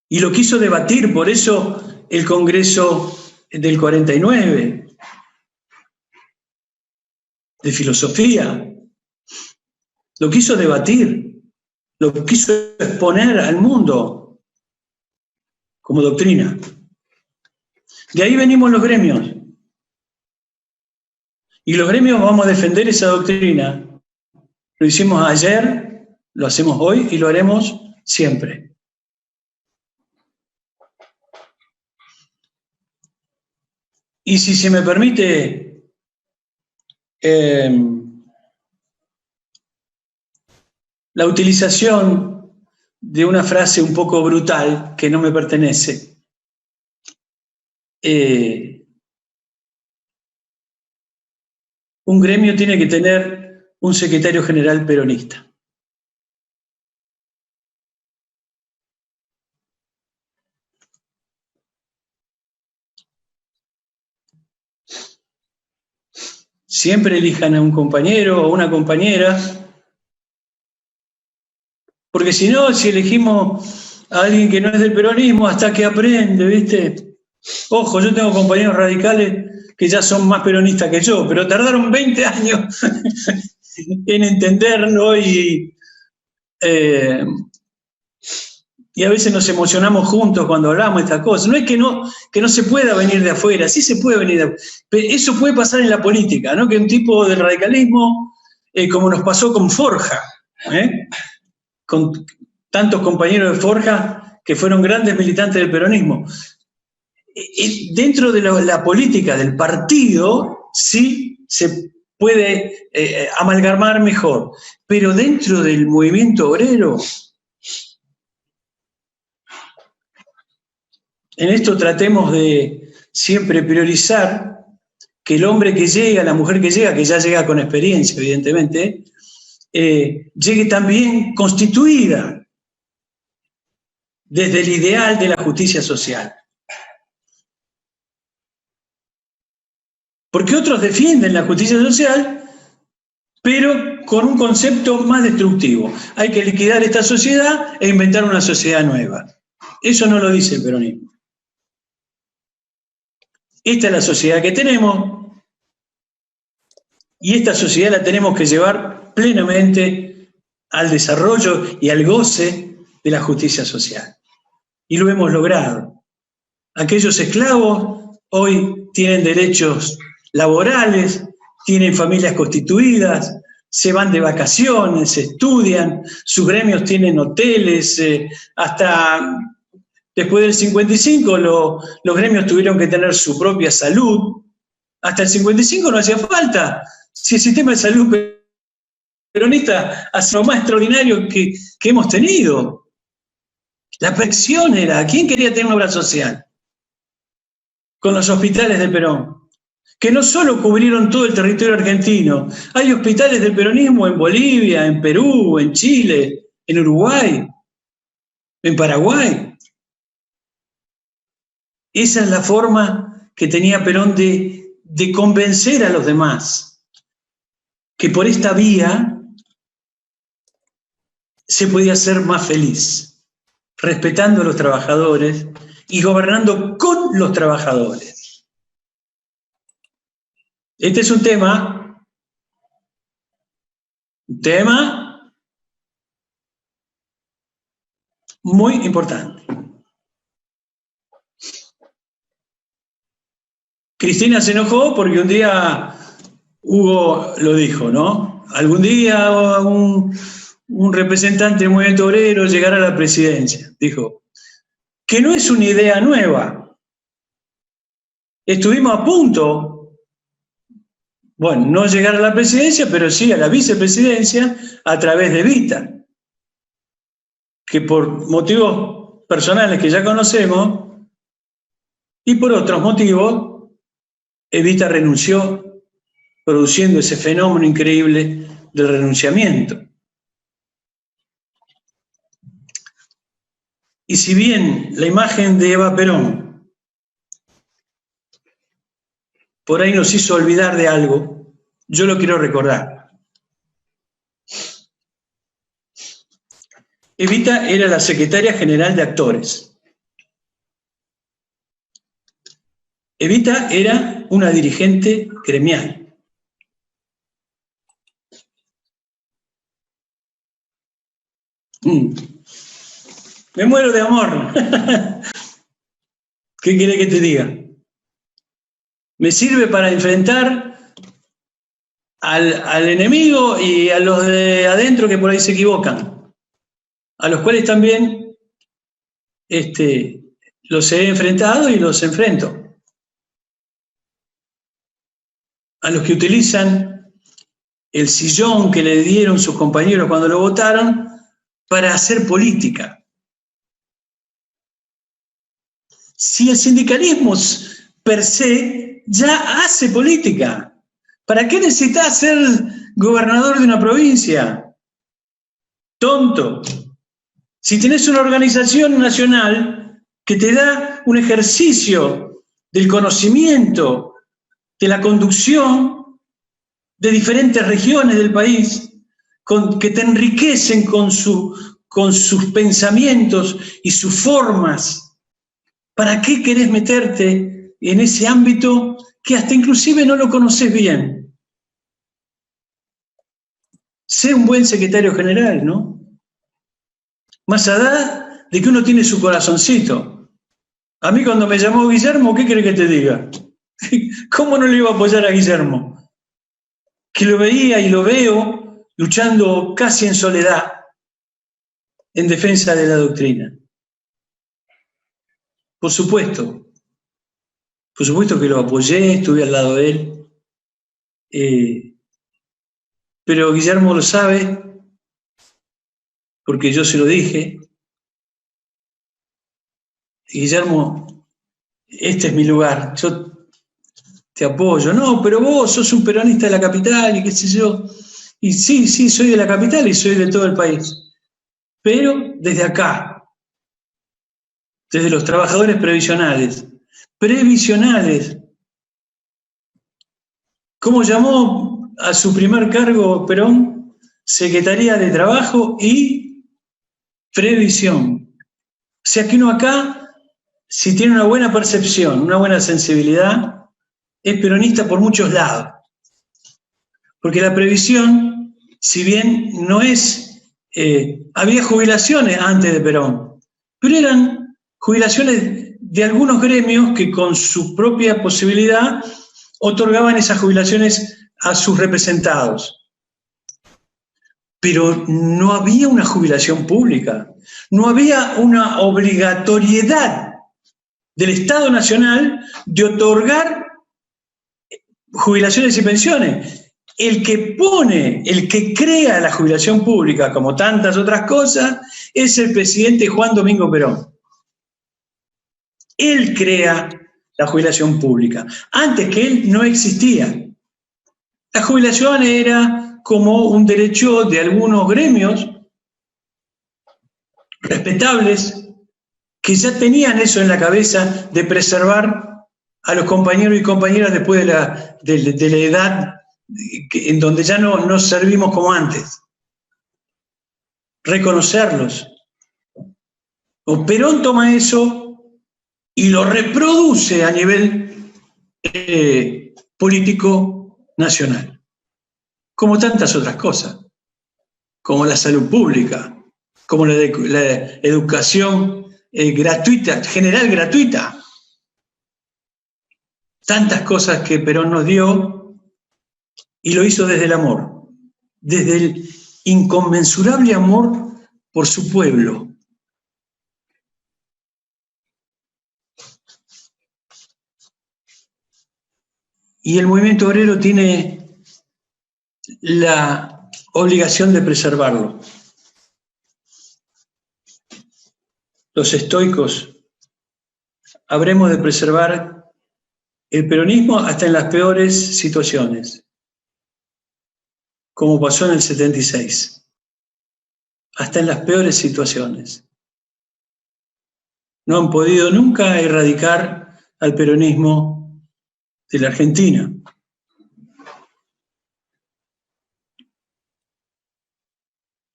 Y lo quiso debatir, por eso el Congreso del 49, de filosofía, lo quiso debatir. lo quiso exponer al mundo como doctrina. De ahí venimos los gremios. Y los gremios vamos a defender esa doctrina. Lo hicimos ayer, lo hacemos hoy y lo haremos siempre. Y si se me permite, la utilización de una frase un poco brutal que no me pertenece, un gremio tiene que tener un secretario general peronista. Siempre elijan a un compañero o una compañera, porque si no, si elegimos a alguien que no es del peronismo, hasta que aprende, ¿viste? Ojo, yo tengo compañeros radicales que ya son más peronistas que yo, pero tardaron 20 años en entenderlo y a veces nos emocionamos juntos cuando hablamos de estas cosas. No es que no se pueda venir de afuera, sí se puede venir de afuera. Pero eso puede pasar en la política, ¿no? Que un tipo de radicalismo, como nos pasó con Forja, con tantos compañeros de Forja que fueron grandes militantes del peronismo. Dentro de la política del partido, sí se puede amalgamar mejor, pero dentro del movimiento obrero, en esto tratemos de siempre priorizar que el hombre que llega, la mujer que ya llega con experiencia, evidentemente, llegue también constituida desde el ideal de la justicia social. Porque otros defienden la justicia social, pero con un concepto más destructivo. Hay que liquidar esta sociedad e inventar una sociedad nueva. Eso no lo dice el peronismo. Esta es la sociedad que tenemos y esta sociedad la tenemos que llevar plenamente al desarrollo y al goce de la justicia social. Y lo hemos logrado. Aquellos esclavos hoy tienen derechos laborales, tienen familias constituidas, se van de vacaciones, estudian, sus gremios tienen hoteles, hasta después del 55 los gremios tuvieron que tener su propia salud. Hasta el 55 no hacía falta. Si el sistema de salud peronista hace lo más extraordinario que hemos tenido. La presión era, ¿quién quería tener una obra social? Con los hospitales del Perón, que no solo cubrieron todo el territorio argentino, hay hospitales del peronismo en Bolivia, en Perú, en Chile, en Uruguay, en Paraguay. Esa es la forma que tenía Perón de convencer a los demás que por esta vía se podía ser más feliz, respetando a los trabajadores y gobernando con los trabajadores. Este es un tema muy importante. Cristina se enojó porque un día Hugo lo dijo, ¿no? Algún día un representante del movimiento obrero llegará a la presidencia. Dijo que no es una idea nueva. Estuvimos a punto, bueno, no llegar a la presidencia, pero sí a la vicepresidencia a través de Evita, que por motivos personales que ya conocemos y por otros motivos, Evita renunció, produciendo ese fenómeno increíble del renunciamiento. Y si bien la imagen de Eva Perón por ahí nos hizo olvidar de algo, yo lo quiero recordar. Evita era la secretaria general de actores. Evita era una dirigente gremial. Me muero de amor. ¿Qué quiere que te diga? Me sirve para enfrentar al enemigo y a los de adentro que por ahí se equivocan, a los cuales también los he enfrentado y los enfrento. A los que utilizan el sillón que le dieron sus compañeros cuando lo votaron para hacer política. Si el sindicalismo per se ya hace política, ¿para qué necesitas ser gobernador de una provincia? Tonto. Si tenés una organización nacional que te da un ejercicio del conocimiento, de la conducción de diferentes regiones del país, que te enriquecen con sus pensamientos y sus formas, ¿para qué querés meterte en ese ámbito que hasta inclusive no lo conoces bien? Sé un buen secretario general, ¿no? Más allá de que uno tiene su corazoncito. A mí cuando me llamó Guillermo, ¿qué quiere que te diga? ¿Cómo no le iba a apoyar a Guillermo? Que lo veía y lo veo luchando casi en soledad en defensa de la doctrina. Por supuesto que lo apoyé, estuve al lado de él, pero Guillermo lo sabe, porque yo se lo dije. Guillermo, este es mi lugar, yo te apoyo. No, pero vos sos un peronista de la capital y qué sé yo. Y sí, soy de la capital y soy de todo el país. Pero desde acá, desde los trabajadores previsionales. ¿Cómo llamó a su primer cargo Perón? Secretaría de Trabajo y Previsión. O sea que uno acá, si tiene una buena percepción, una buena sensibilidad, es peronista por muchos lados. Porque la previsión, si bien no es... había jubilaciones antes de Perón, pero eran jubilaciones de algunos gremios que con su propia posibilidad otorgaban esas jubilaciones a sus representados. Pero no había una jubilación pública, no había una obligatoriedad del Estado Nacional de otorgar jubilaciones y pensiones. El que crea la jubilación pública, como tantas otras cosas, es el presidente Juan Domingo Perón. Él crea la jubilación pública. Antes que él no existía. La jubilación era como un derecho de algunos gremios respetables que ya tenían eso en la cabeza de preservar a los compañeros y compañeras después de la edad en donde ya no servimos como antes. Reconocerlos. Perón toma eso y lo reproduce a nivel político nacional, como tantas otras cosas, como la salud pública, como la educación gratuita, general gratuita. Tantas cosas que Perón nos dio y lo hizo desde el amor, desde el inconmensurable amor por su pueblo. Y el movimiento obrero tiene la obligación de preservarlo. Los estoicos habremos de preservar el peronismo hasta en las peores situaciones, como pasó en el 76, hasta en las peores situaciones. No han podido nunca erradicar al peronismo de la Argentina.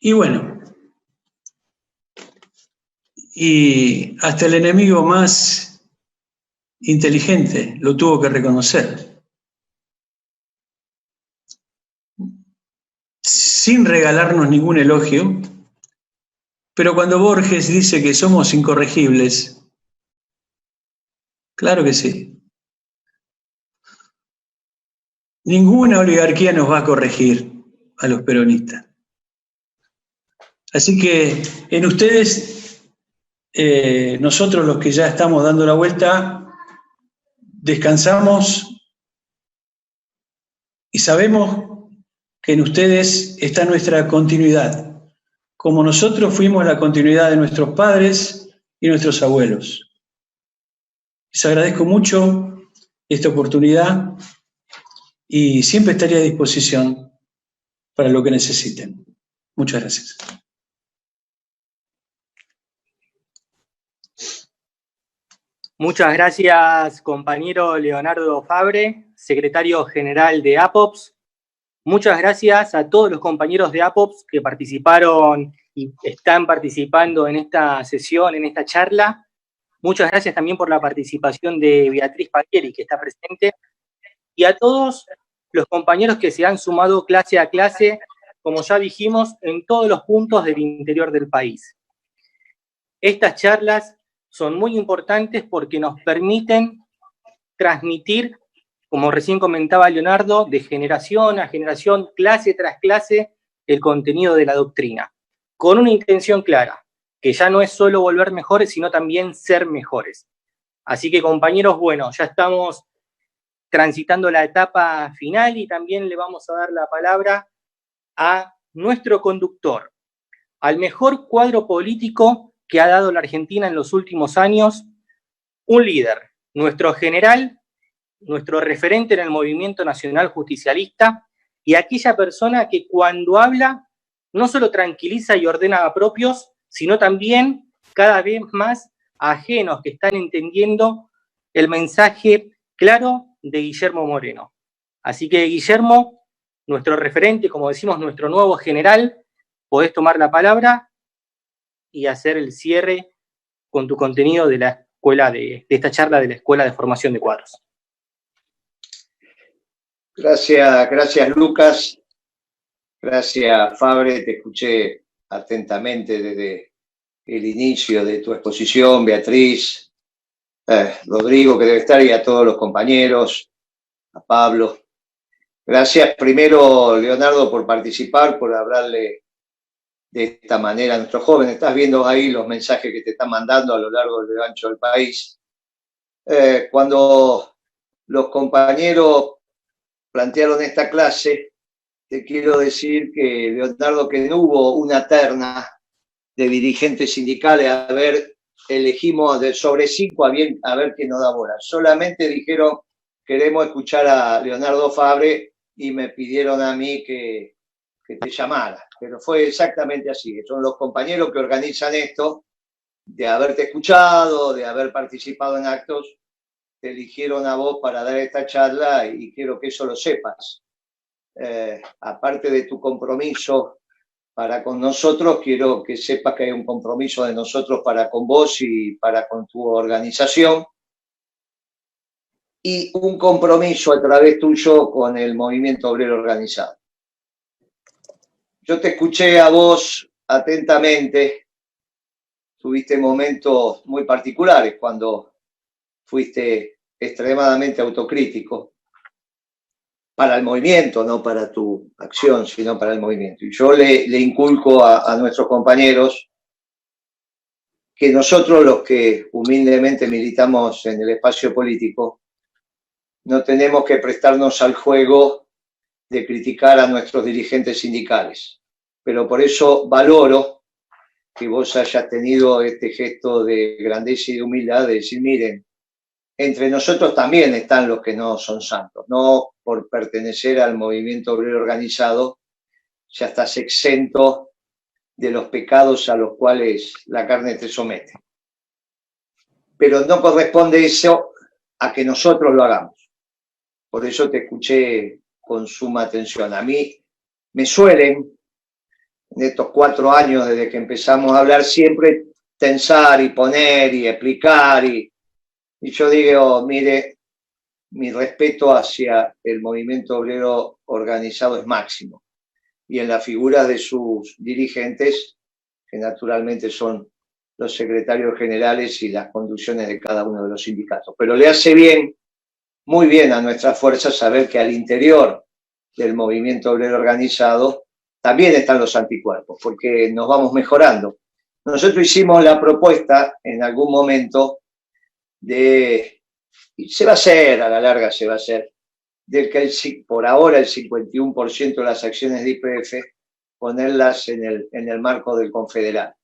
Y bueno, y hasta el enemigo más inteligente lo tuvo que reconocer. Sin regalarnos ningún elogio, Pero cuando Borges dice que somos incorregibles, claro que sí. Ninguna oligarquía nos va a corregir a los peronistas. Así que en ustedes, nosotros los que ya estamos dando la vuelta, descansamos y sabemos que en ustedes está nuestra continuidad, como nosotros fuimos la continuidad de nuestros padres y nuestros abuelos. Les agradezco mucho esta oportunidad y siempre estaría a disposición para lo que necesiten. Muchas gracias. Muchas gracias, compañero Leonardo Fabre, secretario general de APOPS. Muchas gracias a todos los compañeros de APOPS que participaron y están participando en esta sesión, en esta charla. Muchas gracias también por la participación de Beatriz Paglieri, que está presente, y a todos los compañeros que se han sumado clase a clase, como ya dijimos, en todos los puntos del interior del país. Estas charlas son muy importantes porque nos permiten transmitir, como recién comentaba Leonardo, de generación a generación, clase tras clase, el contenido de la doctrina, con una intención clara, que ya no es solo volver mejores, sino también ser mejores. Así que, compañeros, bueno, ya estamos transitando la etapa final y también le vamos a dar la palabra a nuestro conductor, al mejor cuadro político que ha dado la Argentina en los últimos años, un líder, nuestro general, nuestro referente en el movimiento nacional justicialista y aquella persona que cuando habla no solo tranquiliza y ordena a propios, sino también cada vez más a ajenos que están entendiendo el mensaje claro de Guillermo Moreno. Así que, Guillermo, nuestro referente, como decimos, nuestro nuevo general, podés tomar la palabra y hacer el cierre con tu contenido de la escuela de esta charla de la Escuela de Formación de Cuadros. Gracias Lucas, gracias Fabre, te escuché atentamente desde el inicio de tu exposición, Beatriz, Rodrigo que debe estar y a todos los compañeros, a Pablo. Gracias primero Leonardo por participar, por hablarle de esta manera a nuestros jóvenes. Estás viendo ahí los mensajes que te están mandando a lo largo y ancho del país. Cuando los compañeros plantearon esta clase, te quiero decir que, Leonardo, que no hubo una terna de dirigentes sindicales, a ver, elegimos sobre 5 a ver quién nos da bola. Solamente dijeron, queremos escuchar a Leonardo Fabre y me pidieron a mí que te llamara. Pero fue exactamente así. Son los compañeros que organizan esto, de haberte escuchado, de haber participado en actos, te eligieron a vos para dar esta charla y quiero que eso lo sepas. Aparte de tu compromiso para con nosotros, quiero que sepas que hay un compromiso de nosotros para con vos y para con tu organización y un compromiso a través tuyo con el movimiento obrero organizado. Yo te escuché a vos atentamente, tuviste momentos muy particulares cuando fuiste extremadamente autocrítico para el movimiento, no para tu acción, sino para el movimiento. Y yo le inculco a nuestros compañeros que nosotros, los que humildemente militamos en el espacio político, no tenemos que prestarnos al juego de criticar a nuestros dirigentes sindicales. Pero por eso valoro que vos hayas tenido este gesto de grandeza y de humildad de decir, miren, entre nosotros también están los que no son santos. No por pertenecer al movimiento obrero organizado ya estás exento de los pecados a los cuales la carne te somete. Pero no corresponde eso a que nosotros lo hagamos. Por eso te escuché con suma atención. A mí me suelen, en estos 4 años desde que empezamos a hablar, siempre tensar y poner y explicar y yo digo, mire, mi respeto hacia el movimiento obrero organizado es máximo. Y en la figura de sus dirigentes, que naturalmente son los secretarios generales y las conducciones de cada uno de los sindicatos. Pero le hace bien, muy bien a nuestras fuerzas saber que al interior del movimiento obrero organizado también están los anticuerpos, porque nos vamos mejorando. Nosotros hicimos la propuesta en algún momento y se va a hacer, a la larga se va a hacer, del que por ahora el 51% de las acciones de YPF ponerlas en el marco del confederal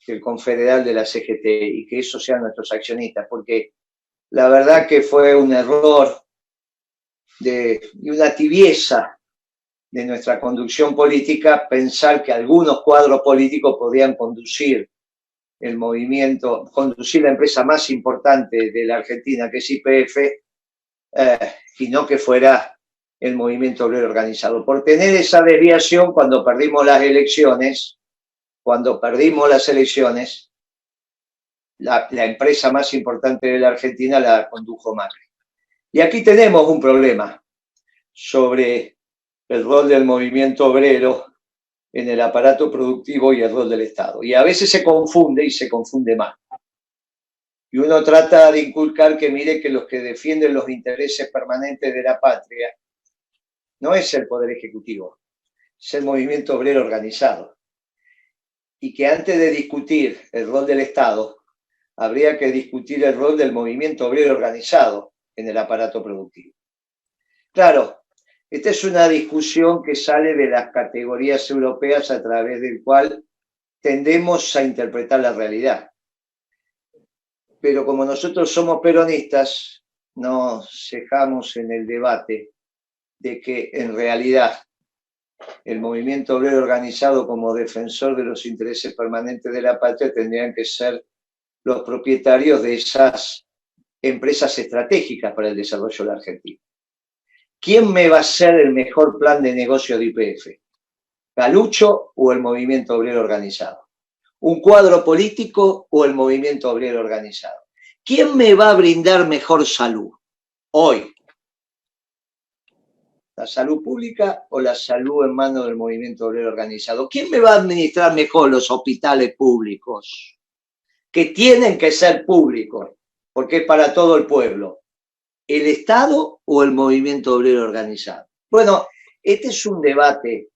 de la CGT, y que esos sean nuestros accionistas, porque la verdad que fue un error y una tibieza de nuestra conducción política pensar que algunos cuadros políticos podían conducir el movimiento, conducir la empresa más importante de la Argentina, que es YPF, y no que fuera el movimiento obrero organizado. Por tener esa desviación, cuando perdimos las elecciones, la empresa más importante de la Argentina la condujo Macri. Y aquí tenemos un problema sobre el rol del movimiento obrero en el aparato productivo y el rol del Estado. Y a veces se confunde, y se confunde más. Y uno trata de inculcar que mire que los que defienden los intereses permanentes de la patria no es el Poder Ejecutivo, es el movimiento obrero organizado. Y que antes de discutir el rol del Estado, habría que discutir el rol del movimiento obrero organizado en el aparato productivo. Claro, esta es una discusión que sale de las categorías europeas a través del cual tendemos a interpretar la realidad. Pero como nosotros somos peronistas, nos cejamos en el debate de que en realidad el movimiento obrero organizado, como defensor de los intereses permanentes de la patria, tendrían que ser los propietarios de esas empresas estratégicas para el desarrollo de la Argentina. ¿Quién me va a hacer el mejor plan de negocio de YPF? ¿Galucho o el movimiento obrero organizado? ¿Un cuadro político o el movimiento obrero organizado? ¿Quién me va a brindar mejor salud hoy? ¿La salud pública o la salud en manos del movimiento obrero organizado? ¿Quién me va a administrar mejor los hospitales públicos? Que tienen que ser públicos, porque es para todo el pueblo. ¿El Estado o el movimiento obrero organizado? Bueno, este es un debate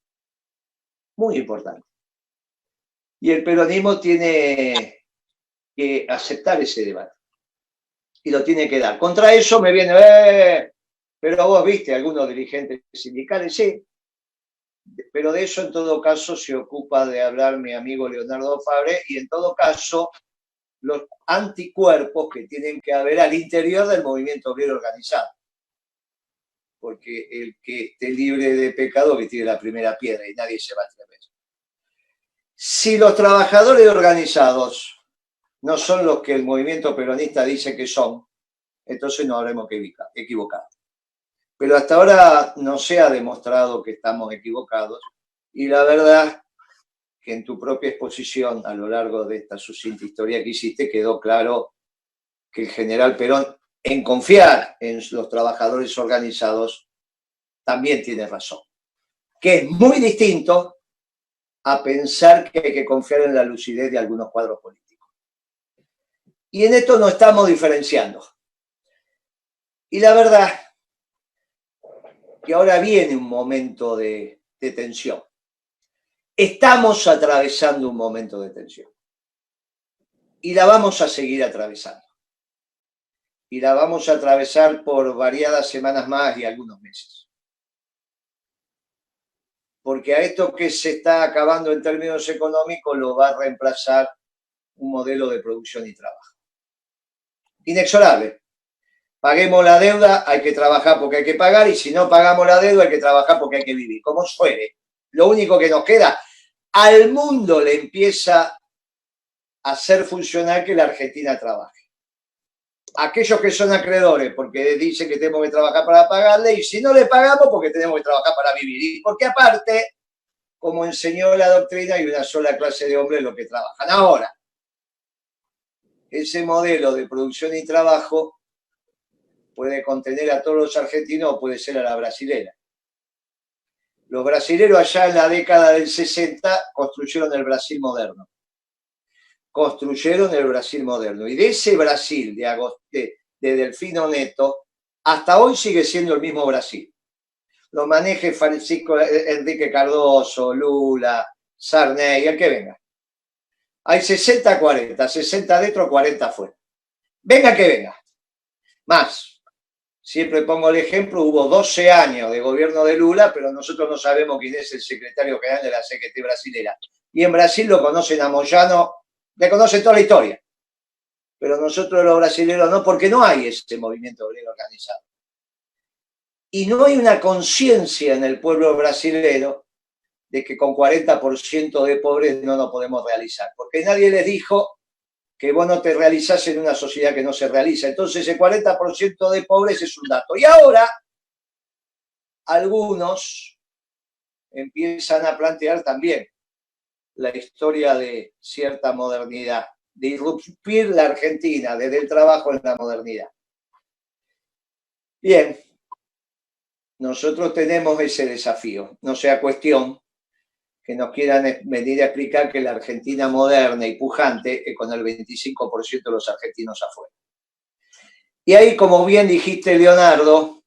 muy importante. Y el peronismo tiene que aceptar ese debate. Y lo tiene que dar. Contra eso me viene, pero vos viste algunos dirigentes sindicales, sí. Pero de eso en todo caso se ocupa de hablar mi amigo Leonardo Fabre, y en todo caso los anticuerpos que tienen que haber al interior del movimiento obrero organizado. Porque el que esté libre de pecado que tire la primera piedra, y nadie se va a atrever. Si los trabajadores organizados no son los que el movimiento peronista dice que son, entonces nos habremos equivocado. Pero hasta ahora no se ha demostrado que estamos equivocados, y la verdad que en tu propia exposición a lo largo de esta sucinta historia que hiciste quedó claro que el general Perón, en confiar en los trabajadores organizados, también tiene razón. Que es muy distinto a pensar que hay que confiar en la lucidez de algunos cuadros políticos. Y en esto nos estamos diferenciando. Y la verdad que ahora viene un momento de tensión. Estamos atravesando un momento de tensión. Y la vamos a seguir atravesando. Y la vamos a atravesar por variadas semanas más y algunos meses. Porque a esto que se está acabando en términos económicos lo va a reemplazar un modelo de producción y trabajo. Inexorable. Paguemos la deuda, hay que trabajar porque hay que pagar, y si no pagamos la deuda hay que trabajar porque hay que vivir. Como fuere. Lo único que nos queda, al mundo le empieza a hacer funcionar que la Argentina trabaje. Aquellos que son acreedores porque dicen que tenemos que trabajar para pagarle, y si no le pagamos porque tenemos que trabajar para vivir. Y porque aparte, como enseñó la doctrina, hay una sola clase de hombres los que trabajan. Ahora, ese modelo de producción y trabajo puede contener a todos los argentinos o puede ser a la brasilera. Los brasileros allá en la década del 60 construyeron el Brasil moderno. construyeron el Brasil moderno. Y de ese Brasil de Delfino Neto, hasta hoy sigue siendo el mismo Brasil. Lo maneje Francisco Enrique Cardoso, Lula, Sarney, el que venga. Hay 60-40, 60 dentro, 40 afuera. Venga que venga. Más. Siempre pongo el ejemplo, hubo 12 años de gobierno de Lula, pero nosotros no sabemos quién es el secretario general de la CGT brasilera. Y en Brasil lo conocen a Moyano, le conocen toda la historia. Pero nosotros los brasileños no, porque no hay ese movimiento obrero organizado. Y no hay una conciencia en el pueblo brasileño de que con 40% de pobres no nos podemos realizar. Porque nadie les dijo que vos no te realizás en una sociedad que no se realiza. Entonces el 40% de pobres es un dato. Y ahora algunos empiezan a plantear también la historia de cierta modernidad, de irrumpir la Argentina desde el trabajo en la modernidad. Bien, nosotros tenemos ese desafío. No sea cuestión que nos quieran venir a explicar que la Argentina moderna y pujante es con el 25% de los argentinos afuera. Y ahí, como bien dijiste, Leonardo,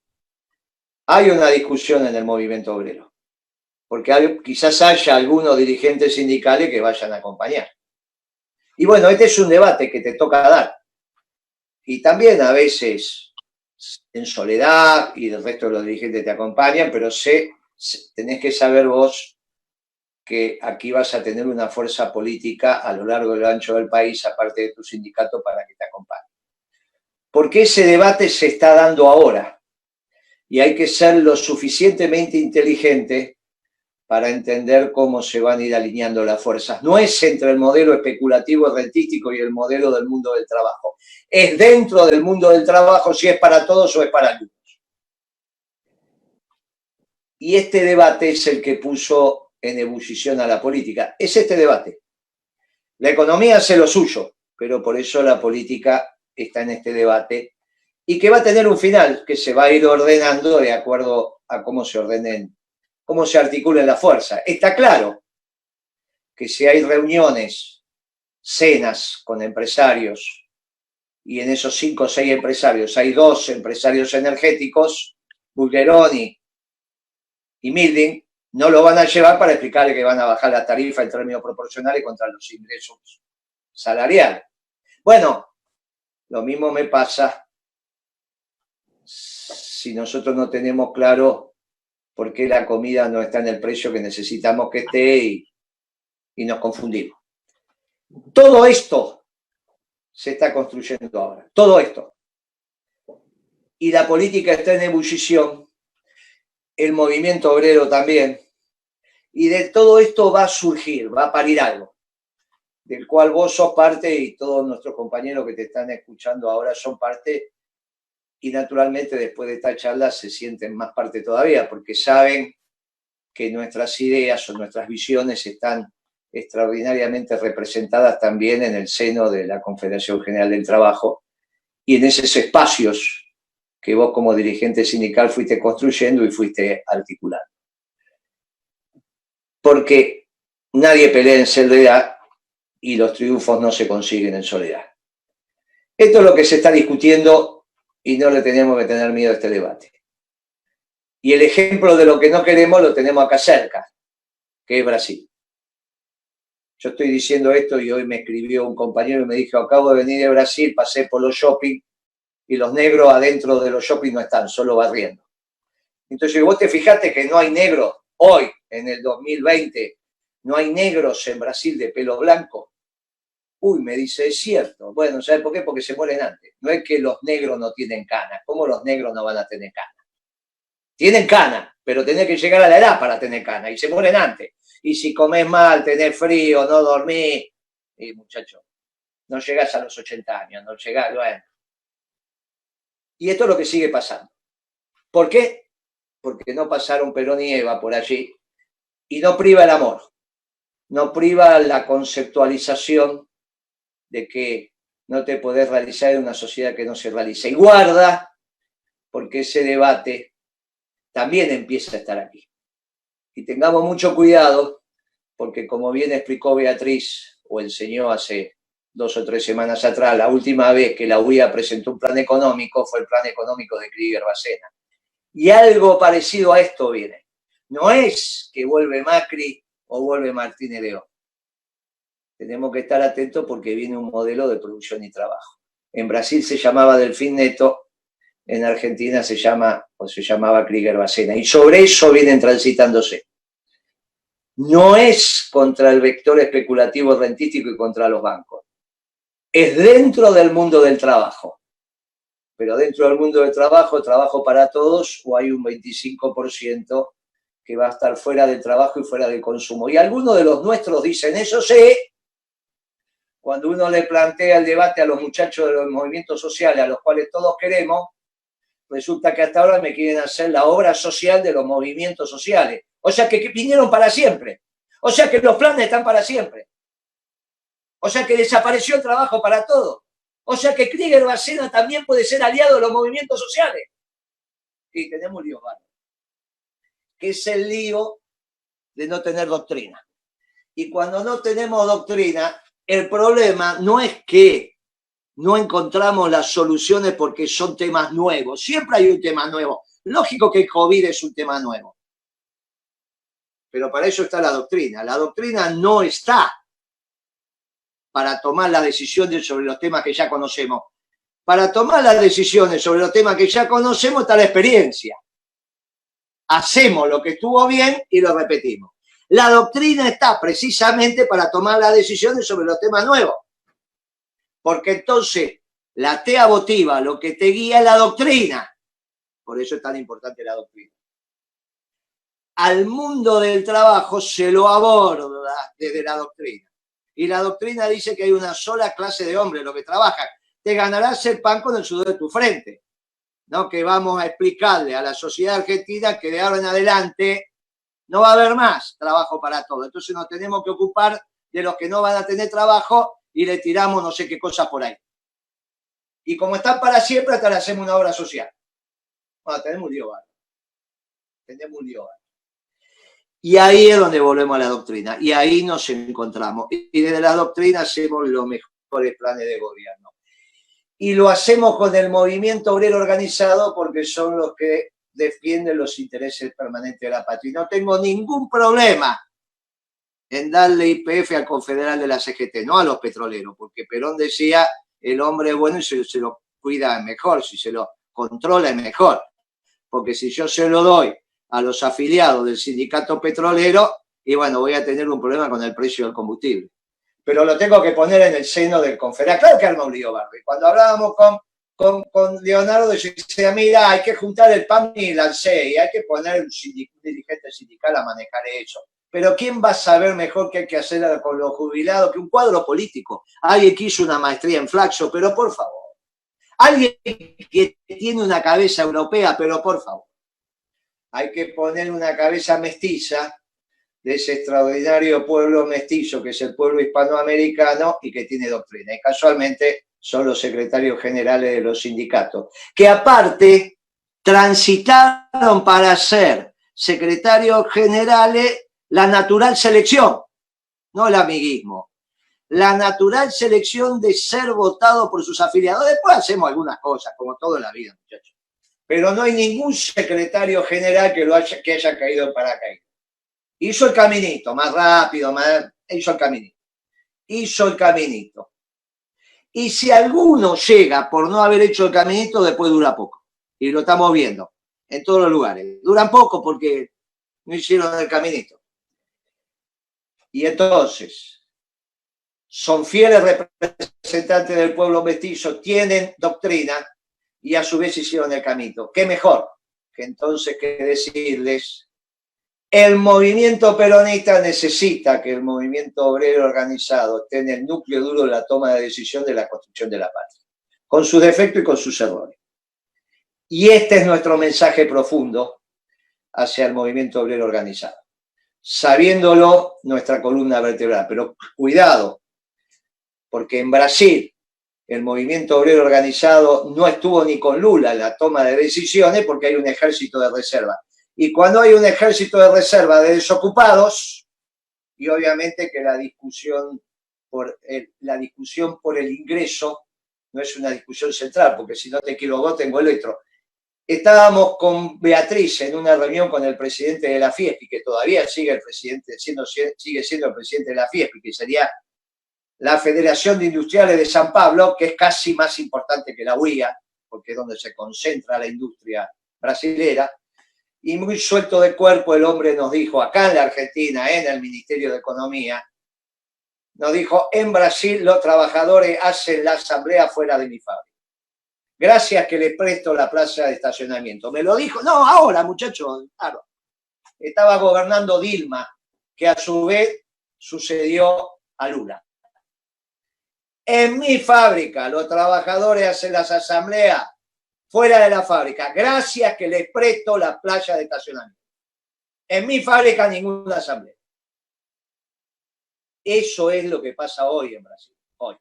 hay una discusión en el movimiento obrero, porque quizás haya algunos dirigentes sindicales que vayan a acompañar. Y bueno, este es un debate que te toca dar. Y también a veces en soledad, y el resto de los dirigentes te acompañan, pero tenés que saber vos que aquí vas a tener una fuerza política a lo largo y lo ancho del país, aparte de tu sindicato, para que te acompañe. Porque ese debate se está dando ahora y hay que ser lo suficientemente inteligente para entender cómo se van a ir alineando las fuerzas. No es entre el modelo especulativo y rentístico y el modelo del mundo del trabajo. Es dentro del mundo del trabajo si es para todos o es para algunos. Y este debate es el que puso en ebullición a la política. Es este debate. La economía hace lo suyo, pero por eso la política está en este debate y que va a tener un final que se va a ir ordenando de acuerdo a cómo se ordenen, cómo se articulen la fuerza. Está claro que si hay reuniones, cenas con empresarios y en esos 5 o 6 empresarios hay 2 empresarios energéticos, Bulgeroni y Milding, no lo van a llevar para explicarle que van a bajar la tarifa en términos proporcionales contra los ingresos salariales. Bueno, lo mismo me pasa si nosotros no tenemos claro por qué la comida no está en el precio que necesitamos que esté y nos confundimos. Todo esto se está construyendo ahora, todo esto. Y la política está en ebullición, el movimiento obrero también, y de todo esto va a surgir, va a parir algo, del cual vos sos parte y todos nuestros compañeros que te están escuchando ahora son parte, y naturalmente después de esta charla se sienten más parte todavía, porque saben que nuestras ideas o nuestras visiones están extraordinariamente representadas también en el seno de la Confederación General del Trabajo y en esos espacios que vos como dirigente sindical fuiste construyendo y fuiste articulando. Porque nadie pelea en soledad y los triunfos no se consiguen en soledad. Esto es lo que se está discutiendo y no le tenemos que tener miedo a este debate. Y el ejemplo de lo que no queremos lo tenemos acá cerca, que es Brasil. Yo estoy diciendo esto y hoy me escribió un compañero y me dijo, acabo de venir de Brasil, pasé por los shopping y los negros adentro de los shopping no están, solo barriendo. Entonces vos te fijaste que no hay negros hoy, en el 2020, no hay negros en Brasil de pelo blanco. Uy, me dice, es cierto. Bueno, ¿sabes por qué? Porque se mueren antes. No es que los negros no tienen canas. ¿Cómo los negros no van a tener canas? Tienen canas, pero tenés que llegar a la edad para tener canas y se mueren antes. Y si comés mal, tenés frío, no dormís, y muchacho, no llegás a los 80 años, no llegás, bueno. Y esto es lo que sigue pasando. ¿Por qué? Porque no pasaron Perón y Eva por allí y no priva el amor, no priva la conceptualización de que no te podés realizar en una sociedad que no se realiza. Y guarda, porque ese debate también empieza a estar aquí. Y tengamos mucho cuidado, porque como bien explicó Beatriz, o enseñó hace 2 o 3 semanas atrás, la última vez que la UIA presentó un plan económico fue el plan económico de Krieger-Bacena. Y algo parecido a esto viene. No es que vuelve Macri o vuelve Martínez León. Tenemos que estar atentos porque viene un modelo de producción y trabajo. En Brasil se llamaba Delfín Neto, en Argentina se llamaba Krieger-Bacena. Y sobre eso vienen transitándose. No es contra el vector especulativo rentístico y contra los bancos. Es dentro del mundo del trabajo. Pero dentro del mundo del trabajo, trabajo para todos, o hay un 25% que va a estar fuera del trabajo y fuera del consumo. Y algunos de los nuestros dicen, eso sí, cuando uno le plantea el debate a los muchachos de los movimientos sociales, a los cuales todos queremos, resulta que hasta ahora me quieren hacer la obra social de los movimientos sociales. O sea que vinieron para siempre. O sea que los planes están para siempre. O sea que desapareció el trabajo para todos. O sea que Krieger-Bacena también puede ser aliado de los movimientos sociales. Y tenemos un lío, ¿vale? Que es el lío de no tener doctrina. Y cuando no tenemos doctrina, el problema no es que no encontramos las soluciones porque son temas nuevos. Siempre hay un tema nuevo. Lógico que el COVID es un tema nuevo. Pero para eso está la doctrina. La doctrina no está para tomar las decisiones sobre los temas que ya conocemos. Para tomar las decisiones sobre los temas que ya conocemos está la experiencia. Hacemos lo que estuvo bien y lo repetimos. La doctrina está precisamente para tomar las decisiones sobre los temas nuevos. Porque entonces la tea votiva, lo que te guía es la doctrina. Por eso es tan importante la doctrina. Al mundo del trabajo se lo aborda desde la doctrina. Y la doctrina dice que hay una sola clase de hombres, los que trabajan. Te ganarás el pan con el sudor de tu frente. ¿No? Que vamos a explicarle a la sociedad argentina que de ahora en adelante no va a haber más trabajo para todos. Entonces nos tenemos que ocupar de los que no van a tener trabajo y le tiramos no sé qué cosas por ahí. Y como están para siempre, hasta le hacemos una obra social. Bueno, tenemos un lío, ¿vale? Tenemos un lío, ¿vale? Y ahí es donde volvemos a la doctrina. Y ahí nos encontramos. Y desde la doctrina hacemos los mejores planes de gobierno. Y lo hacemos con el movimiento obrero organizado porque son los que defienden los intereses permanentes de la patria. Y no tengo ningún problema en darle YPF al confederal de la CGT, no a los petroleros, porque Perón decía, el hombre es bueno y se lo cuida mejor, si se lo controla es mejor. Porque si yo se lo doy a los afiliados del sindicato petrolero, y bueno, voy a tener un problema con el precio del combustible. Pero lo tengo que poner en el seno del confederal. Claro que arma un lío, Barbie. Cuando hablábamos con Leonardo, decía, mira, hay que juntar el PAN y la ANSE, y hay que poner un dirigente sindical a manejar eso. Pero ¿quién va a saber mejor qué hay que hacer con los jubilados que un cuadro político? Alguien que hizo una maestría en Flaxo, pero por favor. Alguien que tiene una cabeza europea, pero por favor. Hay que poner una cabeza mestiza de ese extraordinario pueblo mestizo que es el pueblo hispanoamericano y que tiene doctrina. Y casualmente son los secretarios generales de los sindicatos, que aparte transitaron para ser secretarios generales la natural selección, no el amiguismo. La natural selección de ser votado por sus afiliados. Después hacemos algunas cosas, como todo en la vida, muchachos. Pero no hay ningún secretario general que haya caído en paracaídas. Hizo el caminito, más rápido, hizo el caminito. Hizo el caminito. Y si alguno llega por no haber hecho el caminito, después dura poco. Y lo estamos viendo en todos los lugares. Duran poco porque no hicieron el caminito. Y entonces, son fieles representantes del pueblo mestizo, tienen doctrina y a su vez hicieron el caminito. ¿Qué mejor que entonces que decirles? El movimiento peronista necesita que el movimiento obrero organizado esté en el núcleo duro de la toma de decisión de la construcción de la patria, con sus defectos y con sus errores. Y este es nuestro mensaje profundo hacia el movimiento obrero organizado. Sabiéndolo, nuestra columna vertebral. Pero cuidado, porque en Brasil el movimiento obrero organizado no estuvo ni con Lula en la toma de decisiones porque hay un ejército de reserva. Y cuando hay un ejército de reserva de desocupados, y obviamente que la discusión por la discusión por el ingreso, no es una discusión central, porque si no te quiero vos, tengo el otro. Estábamos con Beatriz en una reunión con el presidente de la FIESPI, que todavía sigue siendo el presidente de la FIESPI, que sería la Federación de Industriales de San Pablo, que es casi más importante que la UIA, porque es donde se concentra la industria brasilera. Y muy suelto de cuerpo el hombre nos dijo, acá en la Argentina, en el Ministerio de Economía, nos dijo, en Brasil los trabajadores hacen la asamblea fuera de mi fábrica. Gracias que le presto la plaza de estacionamiento. Me lo dijo, no, ahora, muchachos, claro. Estaba gobernando Dilma, que a su vez sucedió a Lula. En mi fábrica, los trabajadores hacen las asambleas fuera de la fábrica. Gracias que les presto la playa de estacionamiento. En mi fábrica, ninguna asamblea. Eso es lo que pasa hoy en Brasil, hoy.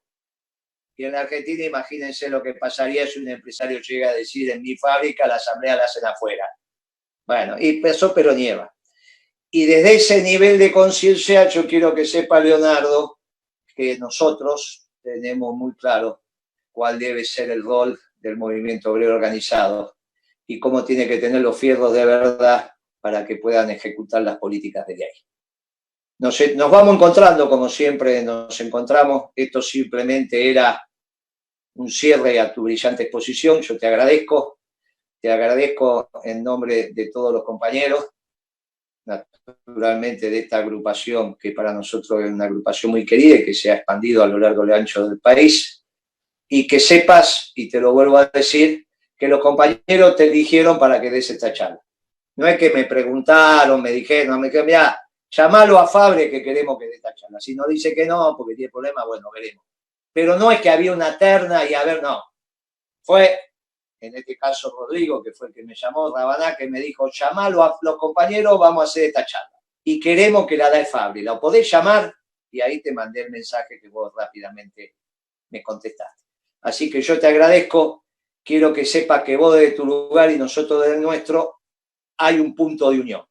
Y en la Argentina, imagínense lo que pasaría si un empresario llega a decir, en mi fábrica la asamblea la hacen afuera. Bueno, y pasó pero nieva. Y desde ese nivel de conciencia, yo quiero que sepa, Leonardo, que nosotros tenemos muy claro cuál debe ser el rol del movimiento obrero organizado y cómo tiene que tener los fierros de verdad para que puedan ejecutar las políticas de ahí. Nos vamos encontrando, como siempre nos encontramos. Esto simplemente era un cierre a tu brillante exposición. Yo te agradezco en nombre de todos los compañeros, naturalmente de esta agrupación, que para nosotros es una agrupación muy querida y que se ha expandido a lo largo y ancho del país, y que sepas, y te lo vuelvo a decir, que los compañeros te eligieron para que des esta charla. No es que me preguntaron, me dijeron, mirá, llamalo a Fabre que queremos que dé esta charla. Si no dice que no, porque tiene problemas, bueno, veremos. Pero no es que había una terna y a ver, no. Fue, en este caso, Rodrigo, que fue el que me llamó, Rabaná, que me dijo, llamalo a los compañeros, vamos a hacer esta charla. Y queremos que la dé Fabre. ¿La podés llamar? Y ahí te mandé el mensaje que vos rápidamente me contestaste. Así que yo te agradezco. Quiero que sepas que vos desde tu lugar y nosotros desde el nuestro hay un punto de unión.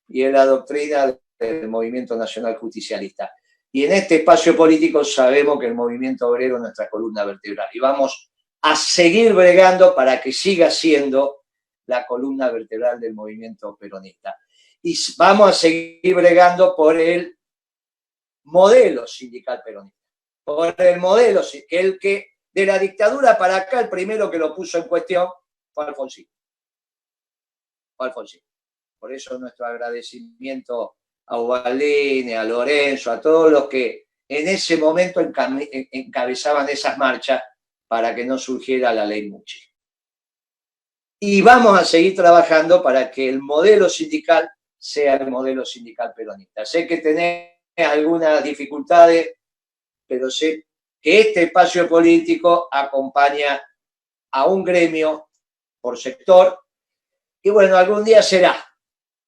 Y es la doctrina del Movimiento Nacional Justicialista. Y en este espacio político sabemos que el movimiento obrero es nuestra columna vertebral. Y vamos a seguir bregando para que siga siendo la columna vertebral del movimiento peronista. Y vamos a seguir bregando por el modelo sindical peronista. Por el modelo que de la dictadura para acá, el primero que lo puso en cuestión fue Alfonsín. Por eso nuestro agradecimiento a Ubaldini, a Lorenzo, a todos los que en ese momento encabezaban esas marchas para que no surgiera la ley Mucci. Y vamos a seguir trabajando para que el modelo sindical sea el modelo sindical peronista. Sé que tenés algunas dificultades, pero sé que este espacio político acompaña a un gremio por sector, y bueno, algún día será.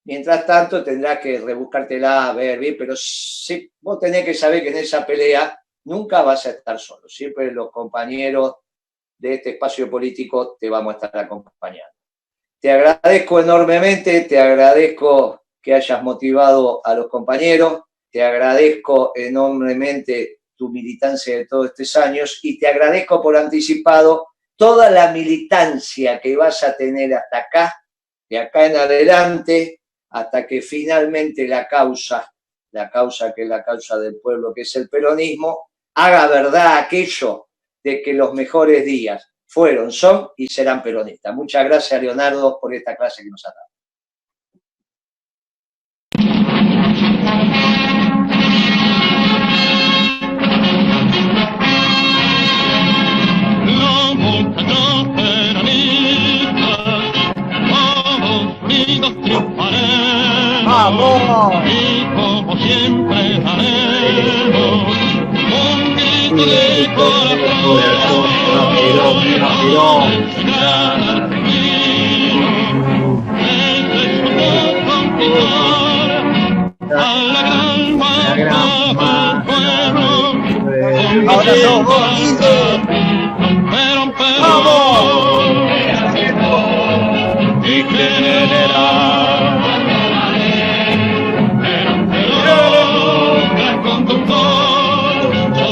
Mientras tanto, tendrás que rebuscártela, ver bien, pero sí, vos tenés que saber que en esa pelea nunca vas a estar solo. Siempre los compañeros de este espacio político te vamos a estar acompañando. Te agradezco enormemente, te agradezco que hayas motivado a los compañeros, te agradezco enormemente tu militancia de todos estos años y te agradezco por anticipado toda la militancia que vas a tener hasta acá, de acá en adelante, hasta que finalmente la causa que es la causa del pueblo, que es el peronismo, haga verdad aquello de que los mejores días fueron, son y serán peronistas. Muchas gracias, Leonardo, por esta clase que nos ha dado. ¡Vamos! Y como siempre haremos un grito de corazón, enseñar al a la gran masa del pueblo. Ahora somos ¡vamos! Y general. Gran conductor, yo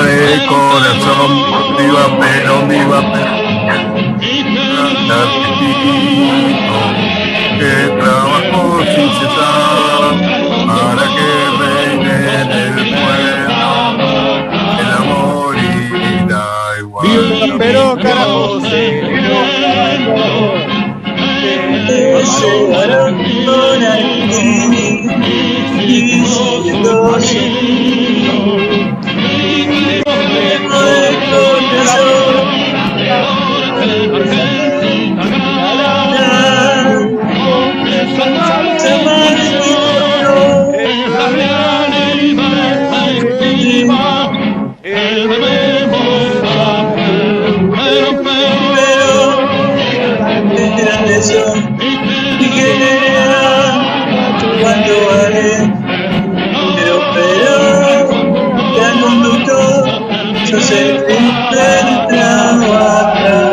De corazón, viva Perón, viva Perón. Que trabajó sin cesar para que reine en el pueblo el amor y la igualdad. ¡Viva Perón, carajo! Yo sé que trabajar.